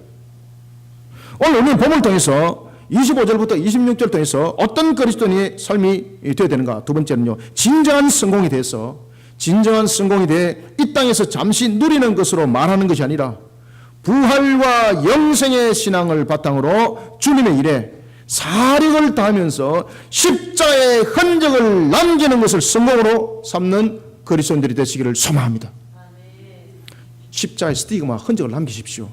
오늘 우리는 본문을 통해서 25절부터 26절 통해서 어떤 그리스도인의 삶이 되어야 되는가? 두 번째는요, 진정한 성공에 대해서 진정한 성공이 돼 이 땅에서 잠시 누리는 것으로 말하는 것이 아니라 부활과 영생의 신앙을 바탕으로 주님의 일에 사력을 다하면서 십자가의 흔적을 남기는 것을 성공으로 삼는 그리스도인들이 되시기를 소망합니다. 십자가의 스티그마 흔적을 남기십시오.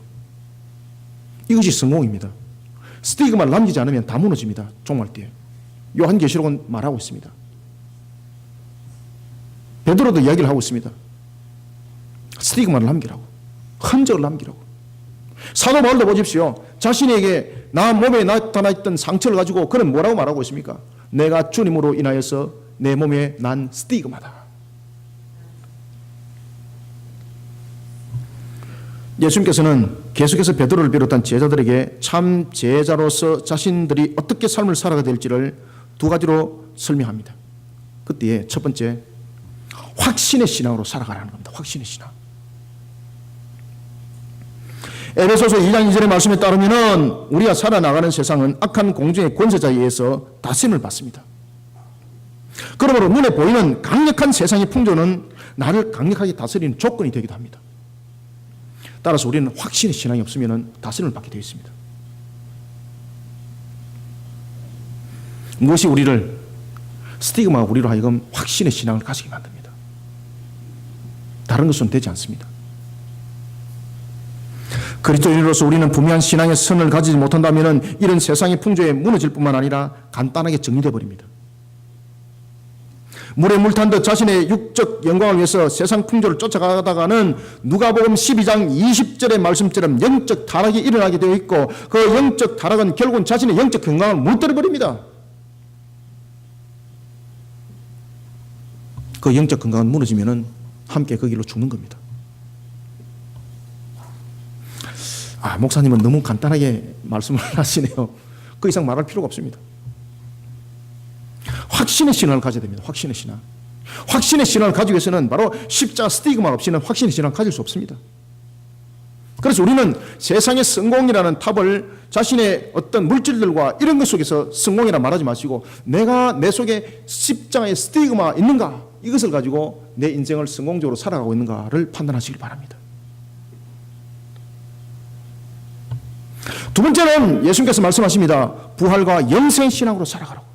이것이 성공입니다. 스티그마를 남기지 않으면 다 무너집니다. 종말 때. 요한계시록은 말하고 있습니다. 베드로도 이야기를 하고 있습니다. 스티그마를 남기라고. 흔적을 남기라고. 사도 바울도 보십시오. 자신에게 나 몸에 나타나 있던 상처를 가지고 그는 뭐라고 말하고 있습니까? 내가 주님으로 인하여서 내 몸에 난 스티그마다. 예수님께서는 계속해서 베드로를 비롯한 제자들에게 참 제자로서 자신들이 어떻게 삶을 살아가야 될지를 두 가지로 설명합니다. 그때에 첫 번째, 확신의 신앙으로 살아가라는 겁니다. 확신의 신앙. 에베소서 2장 2절의 말씀에 따르면 우리가 살아나가는 세상은 악한 공중의 권세자에 의해서 다스림을 받습니다. 그러므로 눈에 보이는 강력한 세상의 풍조는 나를 강력하게 다스리는 조건이 되기도 합니다. 따라서 우리는 확신의 신앙이 없으면 다스림을 받게 되어 있습니다. 무엇이 우리를 스티그마가 우리로 하여금 확신의 신앙을 가지게 만듭니다. 다른 것은 되지 않습니다. 그리스도인으로서 우리는 분명한 신앙의 선을 가지지 못한다면 이런 세상의 풍조에 무너질 뿐만 아니라 간단하게 정리되어 버립니다. 물에 물 탄 듯 자신의 육적 영광을 위해서 세상 풍조를 쫓아가다가는 누가복음 12장 20절의 말씀처럼 영적 타락이 일어나게 되어 있고 그 영적 타락은 결국은 자신의 영적 건강을 무너뜨려 버립니다. 그 영적 건강은 무너지면 함께 그 길로 죽는 겁니다. 목사님은 너무 간단하게 말씀을 하시네요. 그 이상 말할 필요가 없습니다. 확신의 신앙을 가져야 됩니다. 확신의 신앙. 확신의 신앙을 가지기 위해서는 바로 십자가 스티그마 없이는 확신의 신앙을 가질 수 없습니다. 그래서 우리는 세상의 성공이라는 탑을 자신의 어떤 물질들과 이런 것 속에서 성공이라 말하지 마시고 내가 내 속에 십자가의 스티그마 있는가? 이것을 가지고 내 인생을 성공적으로 살아가고 있는가를 판단하시길 바랍니다. 두 번째는 예수님께서 말씀하십니다. 부활과 영생 신앙으로 살아가라고.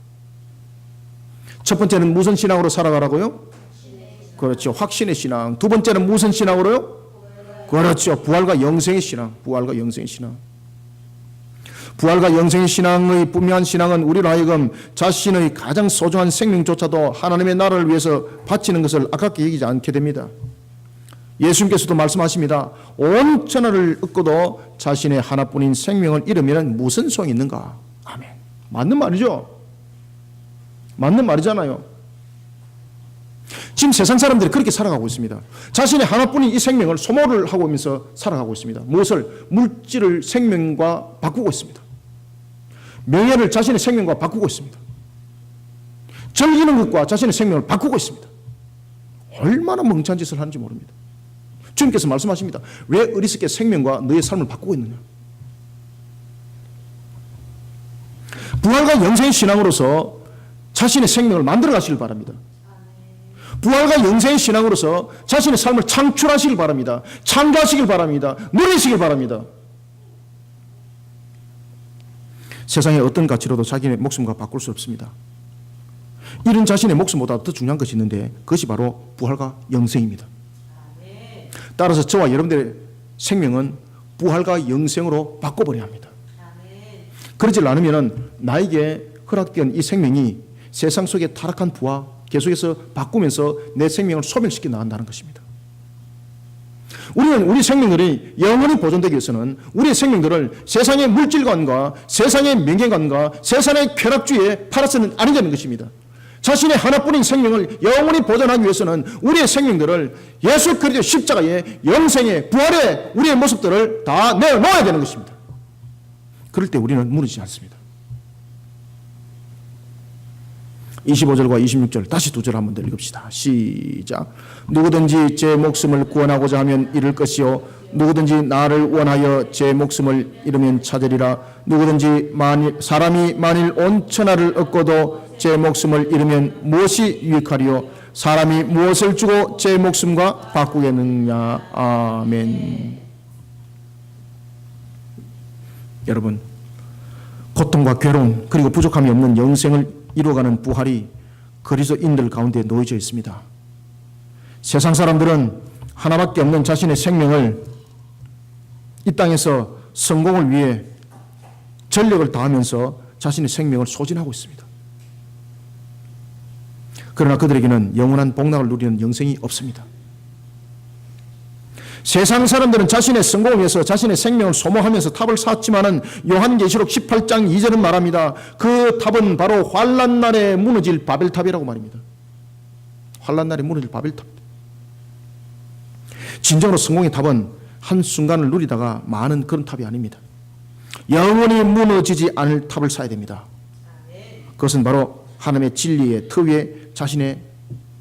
첫 번째는 무슨 신앙으로 살아가라고요? 그렇죠. 확신의 신앙. 두 번째는 무슨 신앙으로요? 그렇죠. 부활과 영생의 신앙. 부활과 영생의 신앙. 부활과 영생의 신앙의 분명한 신앙은 우리로 하여금 자신의 가장 소중한 생명조차도 하나님의 나라를 위해서 바치는 것을 아깝게 여기지 않게 됩니다. 예수님께서도 말씀하십니다. 온 천하를 얻고도 자신의 하나뿐인 생명을 잃으면 무슨 소용이 있는가? 아멘. 맞는 말이죠. 맞는 말이잖아요. 지금 세상 사람들이 그렇게 살아가고 있습니다. 자신의 하나뿐인 이 생명을 소모를 하고 오면서 살아가고 있습니다. 무엇을? 물질을 생명과 바꾸고 있습니다. 명예를 자신의 생명과 바꾸고 있습니다. 즐기는 것과 자신의 생명을 바꾸고 있습니다. 얼마나 멍청한 짓을 하는지 모릅니다. 주님께서 말씀하십니다. 왜 어리석게 생명과 너의 삶을 바꾸고 있느냐? 부활과 영생의 신앙으로서 자신의 생명을 만들어 가시길 바랍니다. 부활과 영생의 신앙으로서 자신의 삶을 창출하시길 바랍니다. 창조하시길 바랍니다. 누리시길 바랍니다. 세상의 어떤 가치로도 자기의 목숨과 바꿀 수 없습니다. 이런 자신의 목숨보다 더 중요한 것이 있는데 그것이 바로 부활과 영생입니다. 따라서 저와 여러분들의 생명은 부활과 영생으로 바꿔버려야 합니다. 그러지 않으면 나에게 허락된 이 생명이 세상 속의 타락한 부와 계속해서 바꾸면서 내 생명을 소멸시켜 나간다는 것입니다. 우리는 우리 생명들이 영원히 보존되기 위해서는 우리의 생명들을 세상의 물질관과 세상의 명예관과 세상의 쾌락주의에 팔아서는 안 되는 것입니다. 자신의 하나뿐인 생명을 영원히 보존하기 위해서는 우리의 생명들을 예수 그리스도의 십자가에 영생의 부활의 우리의 모습들을 다 내어놓아야 되는 것입니다. 그럴 때 우리는 무너지지 않습니다. 25절과 26절 다시 두 절 한번 더 읽읍시다. 시작. 누구든지 제 목숨을 구원하고자 하면 잃을 것이요 누구든지 나를 원하여 제 목숨을 잃으면 찾으리라. 누구든지 사람이 만일 온 천하를 얻고도 제 목숨을 잃으면 무엇이 유익하리요? 사람이 무엇을 주고 제 목숨과 바꾸겠느냐. 아멘. 여러분, 고통과 괴로움 그리고 부족함이 없는 영생을 이루어가는 부활이 그리스도인들 가운데 놓여져 있습니다. 세상 사람들은 하나밖에 없는 자신의 생명을 이 땅에서 성공을 위해 전력을 다하면서 자신의 생명을 소진하고 있습니다. 그러나 그들에게는 영원한 복락을 누리는 영생이 없습니다. 세상 사람들은 자신의 성공을 위해서 자신의 생명을 소모하면서 탑을 쌓았지만은 요한계시록 18장 2절은 말합니다. 그 탑은 바로 환난날에 무너질 바벨탑이라고 말입니다. 환난날에 무너질 바벨탑. 진정으로 성공의 탑은 한순간을 누리다가 많은 그런 탑이 아닙니다. 영원히 무너지지 않을 탑을 쌓아야 됩니다. 그것은 바로 하나님의 진리의 터 위에 자신의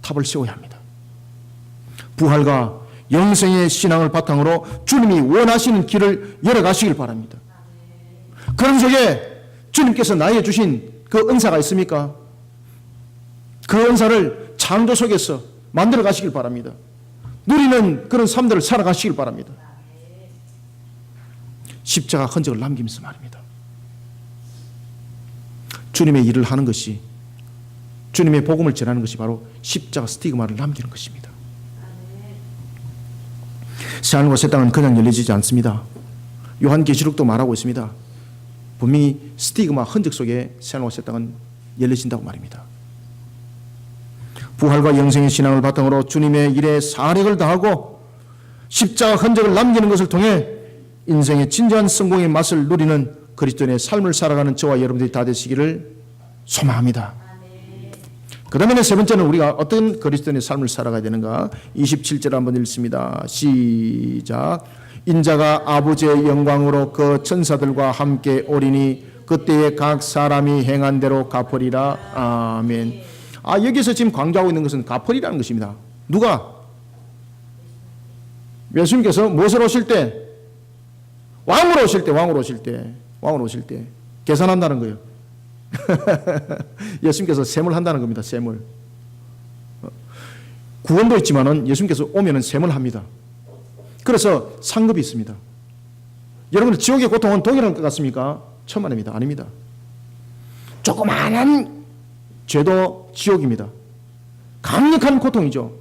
탑을 세워야 합니다. 부활과 영생의 신앙을 바탕으로 주님이 원하시는 길을 열어가시길 바랍니다. 그런 속에 주님께서 나에게 주신 그 은사가 있습니까? 그 은사를 창조 속에서 만들어 가시길 바랍니다. 누리는 그런 삶들을 살아가시길 바랍니다. 십자가 흔적을 남기면서 말입니다. 주님의 일을 하는 것이, 주님의 복음을 전하는 것이 바로 십자가 스티그마를 남기는 것입니다. 새하늘과 새 땅은 그냥 열려지지 않습니다. 요한계시록도 말하고 있습니다. 분명히 스티그마 흔적 속에 새하늘과 새 땅은 열려진다고 말입니다. 부활과 영생의 신앙을 바탕으로 주님의 일에 사력을 다하고 십자가 흔적을 남기는 것을 통해 인생의 진정한 성공의 맛을 누리는 그리스도인의 삶을 살아가는 저와 여러분들이 다 되시기를 소망합니다. 그 다음에 세 번째는 우리가 어떤 그리스도인의 삶을 살아가야 되는가? 27절 한번 읽습니다. 시작. 인자가 아버지의 영광으로 그 천사들과 함께 오리니 그때에 각 사람이 행한 대로 갚으리라. 아멘. 여기서 지금 강조하고 있는 것은 갚으리라는 것입니다. 누가? 예수님께서 무엇을 오실 때? 왕으로 오실 때 계산한다는 거예요. 예수님께서 셈을 한다는 겁니다. 셈을. 구원도 있지만은 예수님께서 오면은 셈을 합니다. 그래서 상급이 있습니다. 여러분들 지옥의 고통은 동일한 것 같습니까? 천만입니다. 아닙니다. 조그마한 죄도 지옥입니다. 강력한 고통이죠.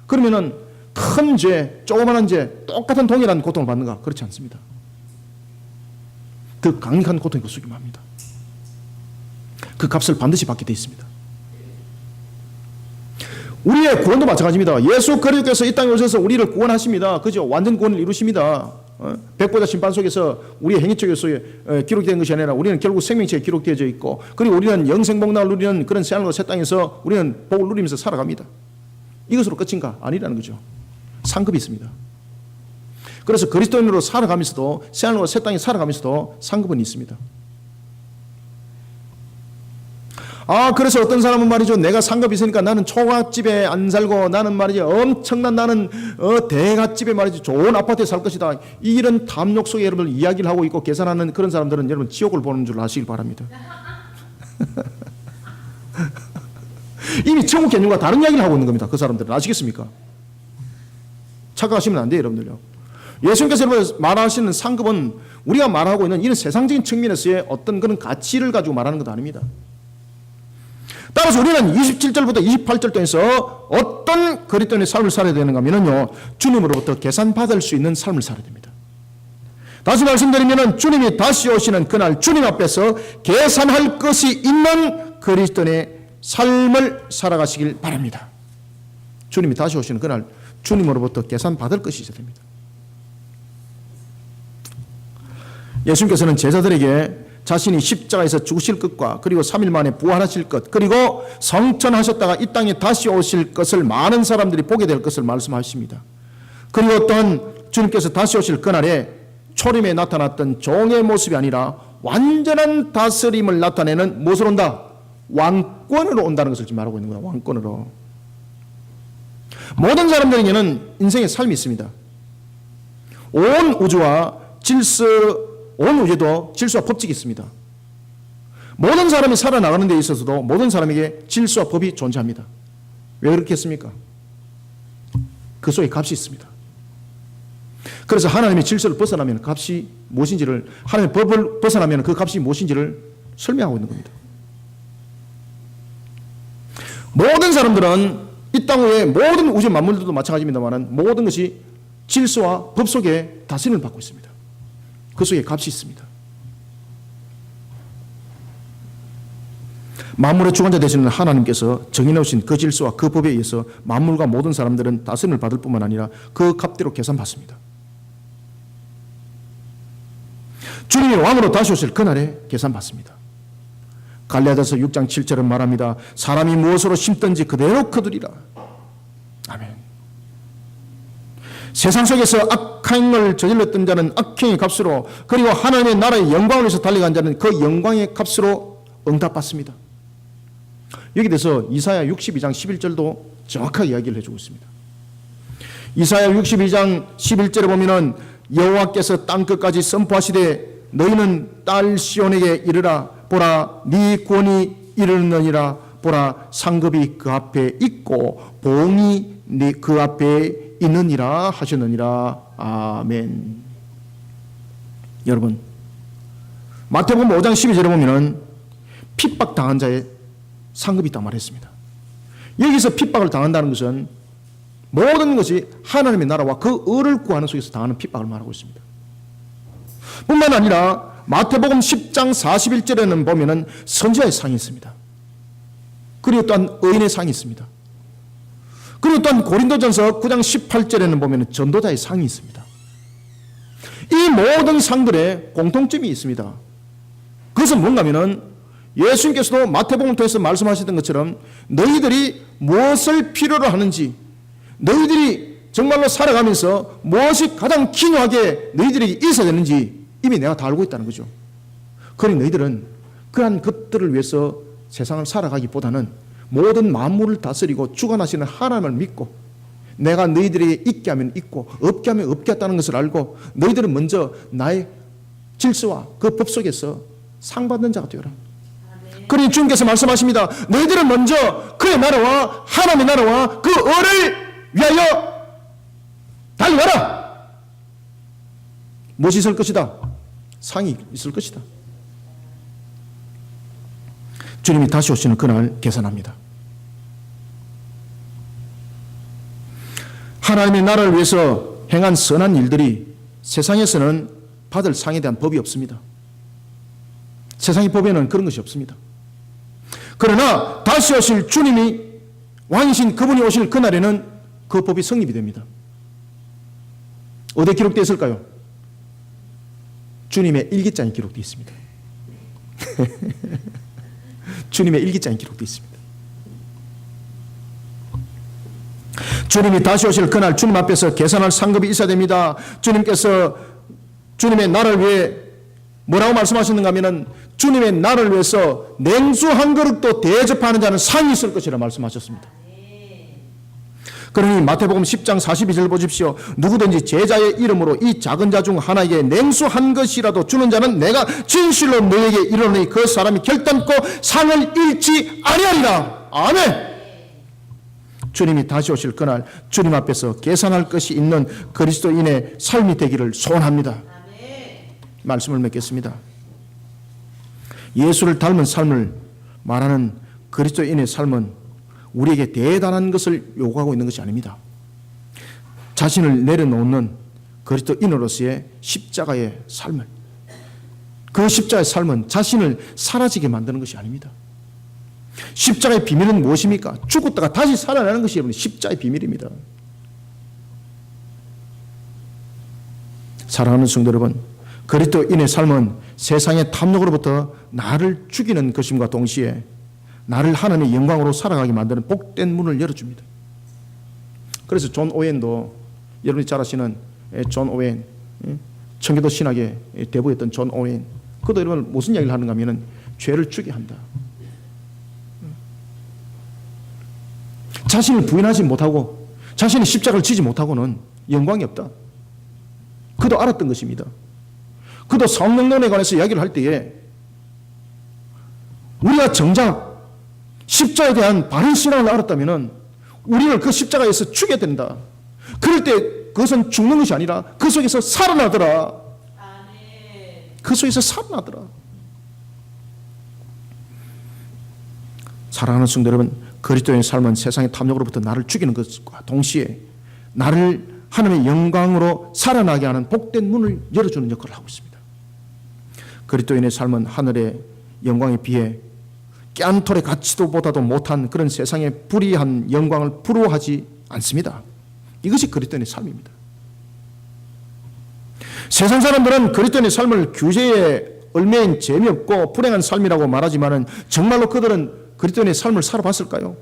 그러면은 큰 죄, 조그마한 죄, 똑같은 동일한 고통을 받는가? 그렇지 않습니다. 그 강력한 고통이 그 수기합니다. 그 값을 반드시 받게 되어 있습니다. 우리의 구원도 마찬가지입니다. 예수 그리스도께서 이 땅에 오셔서 우리를 구원하십니다. 그죠? 완전 구원을 이루십니다. 백보자 심판 속에서 우리의 행위처 속에 기록된 것이 아니라 우리는 결국 생명체에 기록되어져 있고, 그리고 우리는 영생복락을 누리는 그런 새하늘과 새 땅에서 우리는 복을 누리면서 살아갑니다. 이것으로 끝인가? 아니라는 거죠. 상급이 있습니다. 그래서 그리스도인으로 살아가면서도, 새하늘과 새 땅에 살아가면서도 상급은 있습니다. 그래서 어떤 사람은 말이죠, 내가 상급이 있으니까 나는 초가집에 안 살고 나는 말이죠, 엄청난 나는 대갓집에 말이죠, 좋은 아파트에 살 것이다. 이런 탐욕 속에 여러분들 이야기를 하고 있고 계산하는 그런 사람들은 여러분 지옥을 보는 줄 아시길 바랍니다. 이미 천국 개념과 다른 이야기를 하고 있는 겁니다. 그 사람들은. 아시겠습니까? 착각하시면 안 돼요, 여러분들요. 예수님께서 말하시는 상급은 우리가 말하고 있는 이런 세상적인 측면에서의 어떤 그런 가치를 가지고 말하는 것도 아닙니다. 따라서 우리는 27절부터 28절 통해서 어떤 그리스도인의 삶을 살아야 되는가 하면요, 주님으로부터 계산받을 수 있는 삶을 살아야 됩니다. 다시 말씀드리면 주님이 다시 오시는 그날 주님 앞에서 계산할 것이 있는 그리스도인의 삶을 살아가시길 바랍니다. 주님이 다시 오시는 그날 주님으로부터 계산받을 것이 있어야 됩니다. 예수님께서는 제자들에게 자신이 십자가에서 죽으실 것과 그리고 3일 만에 부활하실 것 그리고 성천하셨다가 이 땅에 다시 오실 것을 많은 사람들이 보게 될 것을 말씀하십니다. 그리고 또한 주님께서 다시 오실 그날에 초림에 나타났던 종의 모습이 아니라 완전한 다스림을 나타내는 무엇으로 온다? 왕권으로 온다는 것을 지금 말하고 있는 거야. 왕권으로. 모든 사람들에게는 인생의 삶이 있습니다. 온 우주에도 질서와 법칙이 있습니다. 모든 사람이 살아나가는 데 있어서도 모든 사람에게 질서와 법이 존재합니다. 왜 그렇게 했습니까? 그 속에 값이 있습니다. 그래서 하나님의 질서를 벗어나면 값이 무엇인지를, 하나님의 법을 벗어나면 그 값이 무엇인지를 설명하고 있는 겁니다. 모든 사람들은 이 땅 위에 모든 우주 만물들도 마찬가지입니다만 모든 것이 질서와 법 속에 다스림을 받고 있습니다. 그 속에 값이 있습니다. 만물의 주관자 되시는 하나님께서 정해놓으신 그 질서와 그 법에 의해서 만물과 모든 사람들은 다스림을 받을 뿐만 아니라 그 값대로 계산받습니다. 주님이 왕으로 다시 오실 그날에 계산받습니다. 갈라디아서 6장 7절은 말합니다. 사람이 무엇으로 심든지 그대로 거두리라. 아멘. 세상 속에서 악행을 저질렀던 자는 악행의 값으로, 그리고 하나님의 나라의 영광을 위해서 달려간 자는 그 영광의 값으로 응답받습니다. 여기 대해서 이사야 62장 11절도 정확하게 이야기를 해주고 있습니다. 이사야 62장 11절에 보면은 여호와께서 땅끝까지 선포하시되 너희는 딸 시온에게 이르라. 보라, 네 구원이 이르느니라. 보라, 상급이 그 앞에 있고 보응이 그 앞에 있느니라 하셨느니라. 아멘. 여러분, 마태복음 5장 12절에 보면은 핍박당한 자의 상급이 있다고 말했습니다. 여기서 핍박을 당한다는 것은 모든 것이 하나님의 나라와 그 의를 구하는 속에서 당하는 핍박을 말하고 있습니다. 뿐만 아니라 마태복음 10장 41절에는 보면은 선지자의 상이 있습니다. 그리고 또한 의인의 상이 있습니다. 그리고 또한 고린도전서 9장 18절에는 보면은 전도자의 상이 있습니다. 이 모든 상들의 공통점이 있습니다. 그것은 뭔가 하면은 예수님께서도 마태복음을 통해서 말씀하셨던 것처럼 너희들이 무엇을 필요로 하는지, 너희들이 정말로 살아가면서 무엇이 가장 기묘하게 너희들에게 있어야 되는지 이미 내가 다 알고 있다는 거죠. 그러니 너희들은 그러한 것들을 위해서 세상을 살아가기보다는 모든 만물을 다스리고 주관하시는 하나님을 믿고 내가 너희들에게 있게 하면 있고 없게 하면 없게 했다는 것을 알고 너희들은 먼저 나의 질서와 그 법 속에서 상받는 자가 되어라. 그러니 주님께서 말씀하십니다. 너희들은 먼저 그의 나라와 하나님의 나라와 그 의를 위하여 달려가라. 무엇이 있을 것이다? 상이 있을 것이다. 주님이 다시 오시는 그날 계산합니다. 하나님의 나라를 위해서 행한 선한 일들이 세상에서는 받을 상에 대한 법이 없습니다. 세상의 법에는 그런 것이 없습니다. 그러나 다시 오실 주님이 왕이신 그분이 오실 그날에는 그 법이 성립이 됩니다. 어디에 기록되어 있을까요? 주님의 일기장에 기록되어 있습니다. 주님의 일기장에 기록되어 있습니다. 주님이 다시 오실 그날 주님 앞에서 계산할 상급이 있어야 됩니다. 주님께서 주님의 나라를 위해 뭐라고 말씀하셨는가 하면은 주님의 나라를 위해서 냉수 한 그릇도 대접하는 자는 상이 있을 것이라 말씀하셨습니다. 그러니 마태복음 10장 42절 보십시오. 누구든지 제자의 이름으로 이 작은 자 중 하나에게 냉수 한 것이라도 주는 자는 내가 진실로 너에게 이르노니 그 사람이 결단코 상을 잃지 아니하리라. 아멘. 주님이 다시 오실 그날 주님 앞에서 계산할 것이 있는 그리스도인의 삶이 되기를 소원합니다. 말씀을 맺겠습니다. 예수를 닮은 삶을 말하는 그리스도인의 삶은 우리에게 대단한 것을 요구하고 있는 것이 아닙니다. 자신을 내려놓는 그리스도인으로서의 십자가의 삶을, 그 십자가의 삶은 자신을 사라지게 만드는 것이 아닙니다. 십자가의 비밀은 무엇입니까? 죽었다가 다시 살아나는 것이 여러분 십자가의 비밀입니다. 사랑하는 성도 여러분, 그리스도인의 삶은 세상의 탐욕으로부터 나를 죽이는 것임과 동시에 나를 하나님의 영광으로 살아가게 만드는 복된 문을 열어줍니다. 그래서 존 오웬도, 여러분이 잘 아시는 존 오웬, 청교도 신학의 대부였던 존 오웬, 그도 여러분 무슨 이야기를 하는가 하면 죄를 죽게 한다. 자신을 부인하지 못하고 자신이 십자가를 지지 못하고는 영광이 없다. 그도 알았던 것입니다. 그도 성령론에 관해서 이야기를 할 때에 우리가 정작 십자가에 대한 바른 신앙을 알았다면 우리를 그 십자가에서 죽게 된다. 그럴 때 그것은 죽는 것이 아니라 그 속에서 살아나더라. 그 속에서 살아나더라. 사랑하는 성도 여러분, 그리스도의 삶은 세상의 탐욕으로부터 나를 죽이는 것과 동시에 나를 하나님의 영광으로 살아나게 하는 복된 문을 열어주는 역할을 하고 있습니다. 그리스도인의 삶은 하늘의 영광에 비해 깸톨의 가치도보다도 못한 그런 세상의 불의한 영광을 부러워하지 않습니다. 이것이 그리스도인의 삶입니다. 세상 사람들은 그리스도인의 삶을 규제에 얽매인 재미없고 불행한 삶이라고 말하지만 정말로 그들은 그리스도인의 삶을 살아봤을까요?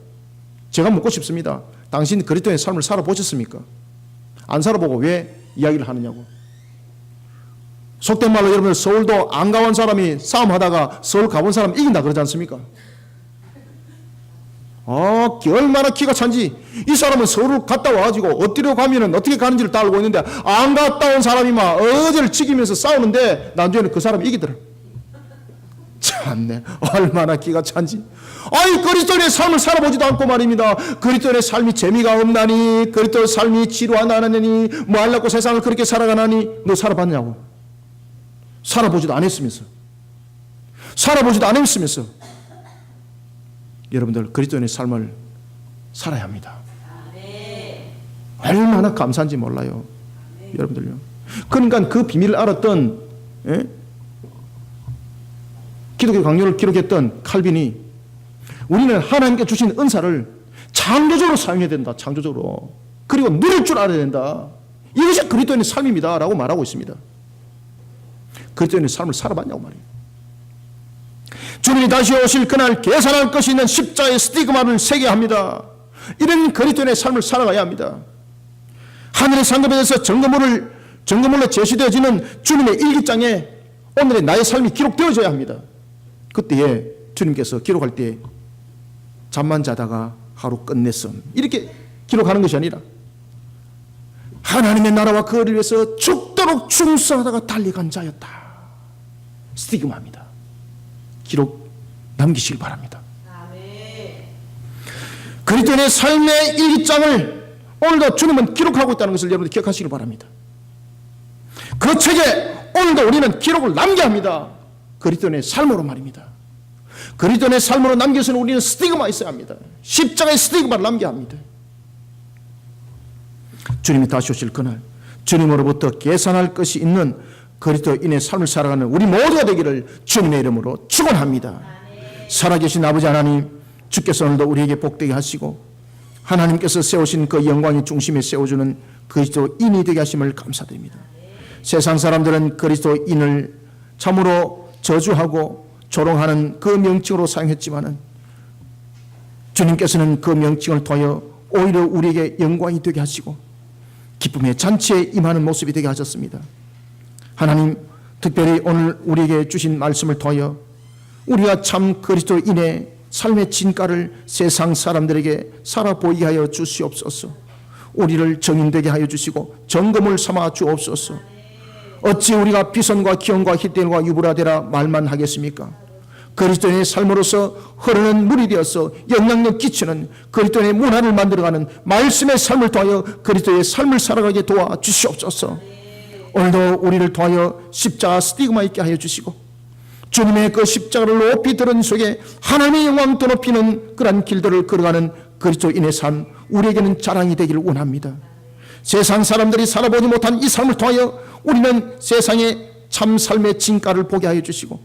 제가 묻고 싶습니다. 당신 그리스도인의 삶을 살아보셨습니까? 안 살아보고 왜 이야기를 하느냐고. 속된 말로 여러분들 서울도 안 가본 사람이 싸움하다가 서울 가본 사람 이긴다 그러지 않습니까? 얼마나 키가 찬지. 이 사람은 서울을 갔다 와가지고 어디로 가면은 어떻게 가는지를 다 알고 있는데 안 갔다 온 사람이 막 어제를 지키면서 싸우는데 나중에는 그 사람이 이기더라. 참네, 얼마나 기가 찬지. 아니, 그리스도인의 삶을 살아보지도 않고 말입니다. 그리스도인의 삶이 재미가 없나니, 그리스도의 삶이 지루하지 않으니, 뭐 하려고 세상을 그렇게 살아가나니. 너 살아봤냐고. 살아보지도 않았으면서, 살아보지도 않았으면서. 여러분들 그리스도인의 삶을 살아야 합니다. 얼마나 감사한지 몰라요. 여러분들요. 그러니까 그 비밀을 알았던 기독교 강요를 기록했던 칼빈이 우리는 하나님께 주신 은사를 창조적으로 사용해야 된다. 창조적으로. 그리고 누릴 줄 알아야 된다. 이것이 그리스도인의 삶입니다. 라고 말하고 있습니다. 그리스도인의 삶을 살아봤냐고 말이에요. 주님이 다시 오실 그날 계산할 것이 있는 십자의 스티그마를 새겨야 합니다. 이런 그리스도인의 삶을 살아가야 합니다. 하늘의 상급에 대해서 점검물로 제시되어지는 주님의 일기장에 오늘의 나의 삶이 기록되어져야 합니다. 그때에 주님께서 기록할 때 잠만 자다가 하루 끝냈음 이렇게 기록하는 것이 아니라 하나님의 나라와 그를 위해서 죽도록 충성하다가 달려간 자였다. 스티그마입니다. 기록 남기시길 바랍니다. 그리스도인의 삶의 일기장을 오늘도 주님은 기록하고 있다는 것을 여러분들 기억하시길 바랍니다. 그 책에 오늘도 우리는 기록을 남겨야 합니다. 그리스도인의 삶으로 말입니다. 그리스도인의 삶으로 남겨서는 우리는 스티그마 있어야 합니다. 십자가의 스티그마를 남겨야 합니다. 주님이 다시 오실 그날 주님으로부터 계산할 것이 있는 그리스도인의 삶을 살아가는 우리 모두가 되기를 주님의 이름으로 축원합니다. 살아계신 아버지 하나님, 주께서 오늘도 우리에게 복되게 하시고 하나님께서 세우신 그 영광의 중심에 세워주는 그리스도인이 되게 하심을 감사드립니다. 세상 사람들은 그리스도인을 참으로 저주하고 조롱하는 그 명칭으로 사용했지만은 주님께서는 그 명칭을 통하여 오히려 우리에게 영광이 되게 하시고 기쁨의 잔치에 임하는 모습이 되게 하셨습니다. 하나님, 특별히 오늘 우리에게 주신 말씀을 통하여 우리가 참 그리스도인의 삶의 진가를 세상 사람들에게 살아보이게 하여 주시옵소서. 우리를 정인되게 하여 주시고 점검을 삼아 주옵소서. 어찌 우리가 비선과 기원과 히델과 유브라데라 말만 하겠습니까? 그리스도인의 삶으로서 흐르는 물이 되어서 영향력 끼치는 그리스도인의 문화를 만들어가는 말씀의 삶을 통하여 그리스도의 삶을 살아가게 도와주시옵소서. 오늘도 우리를 통하여 십자가 스티그마 있게 하여 주시고 주님의 그 십자가를 높이 들은 속에 하나님의 영광 더 높이는 그러한 길들을 걸어가는 그리스도인의 삶, 우리에게는 자랑이 되기를 원합니다. 세상 사람들이 살아보지 못한 이 삶을 통하여 우리는 세상의 참 삶의 진가를 보게 하여 주시고,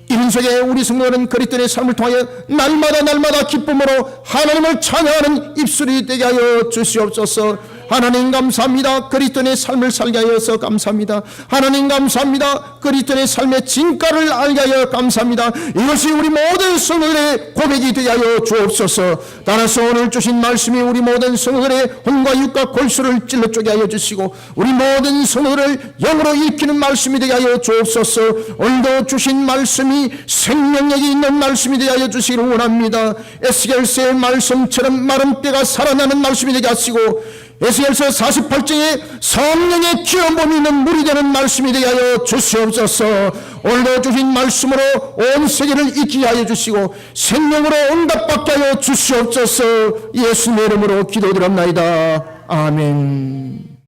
이런 속에 우리 성도는 그리스도의 삶을 통하여 날마다 기쁨으로 하나님을 찬양하는 입술이 되게 하여 주시옵소서. 하나님 감사합니다. 그리스도의 삶을 살게 하여서 감사합니다. 하나님 감사합니다. 그리스도의 삶의 진가를 알게 하여 감사합니다. 이것이 우리 모든 성도들의 고백이 되게 하여 주옵소서. 따라서 오늘 주신 말씀이 우리 모든 성도들의 혼과 육과 골수를 찔러 쪼개 하여 주시고 우리 모든 성도들을 영으로 일으키는 말씀이 되게 하여 주옵소서. 오늘도 주신 말씀이 생명력이 있는 말씀이 되게 하여 주시기를 원합니다. 에스겔서의 말씀처럼 마른 뼈가 살아나는 말씀이 되게 하시고 에스겔서 48장에 성령의 기름붐이 있는 물이 되는 말씀이 되게 하여 주시옵소서. 오늘도 주신 말씀으로 온 세계를 익히게 하여 주시고 생명으로 응답받게 하여 주시옵소서. 예수님의 이름으로 기도드립나이다. 아멘.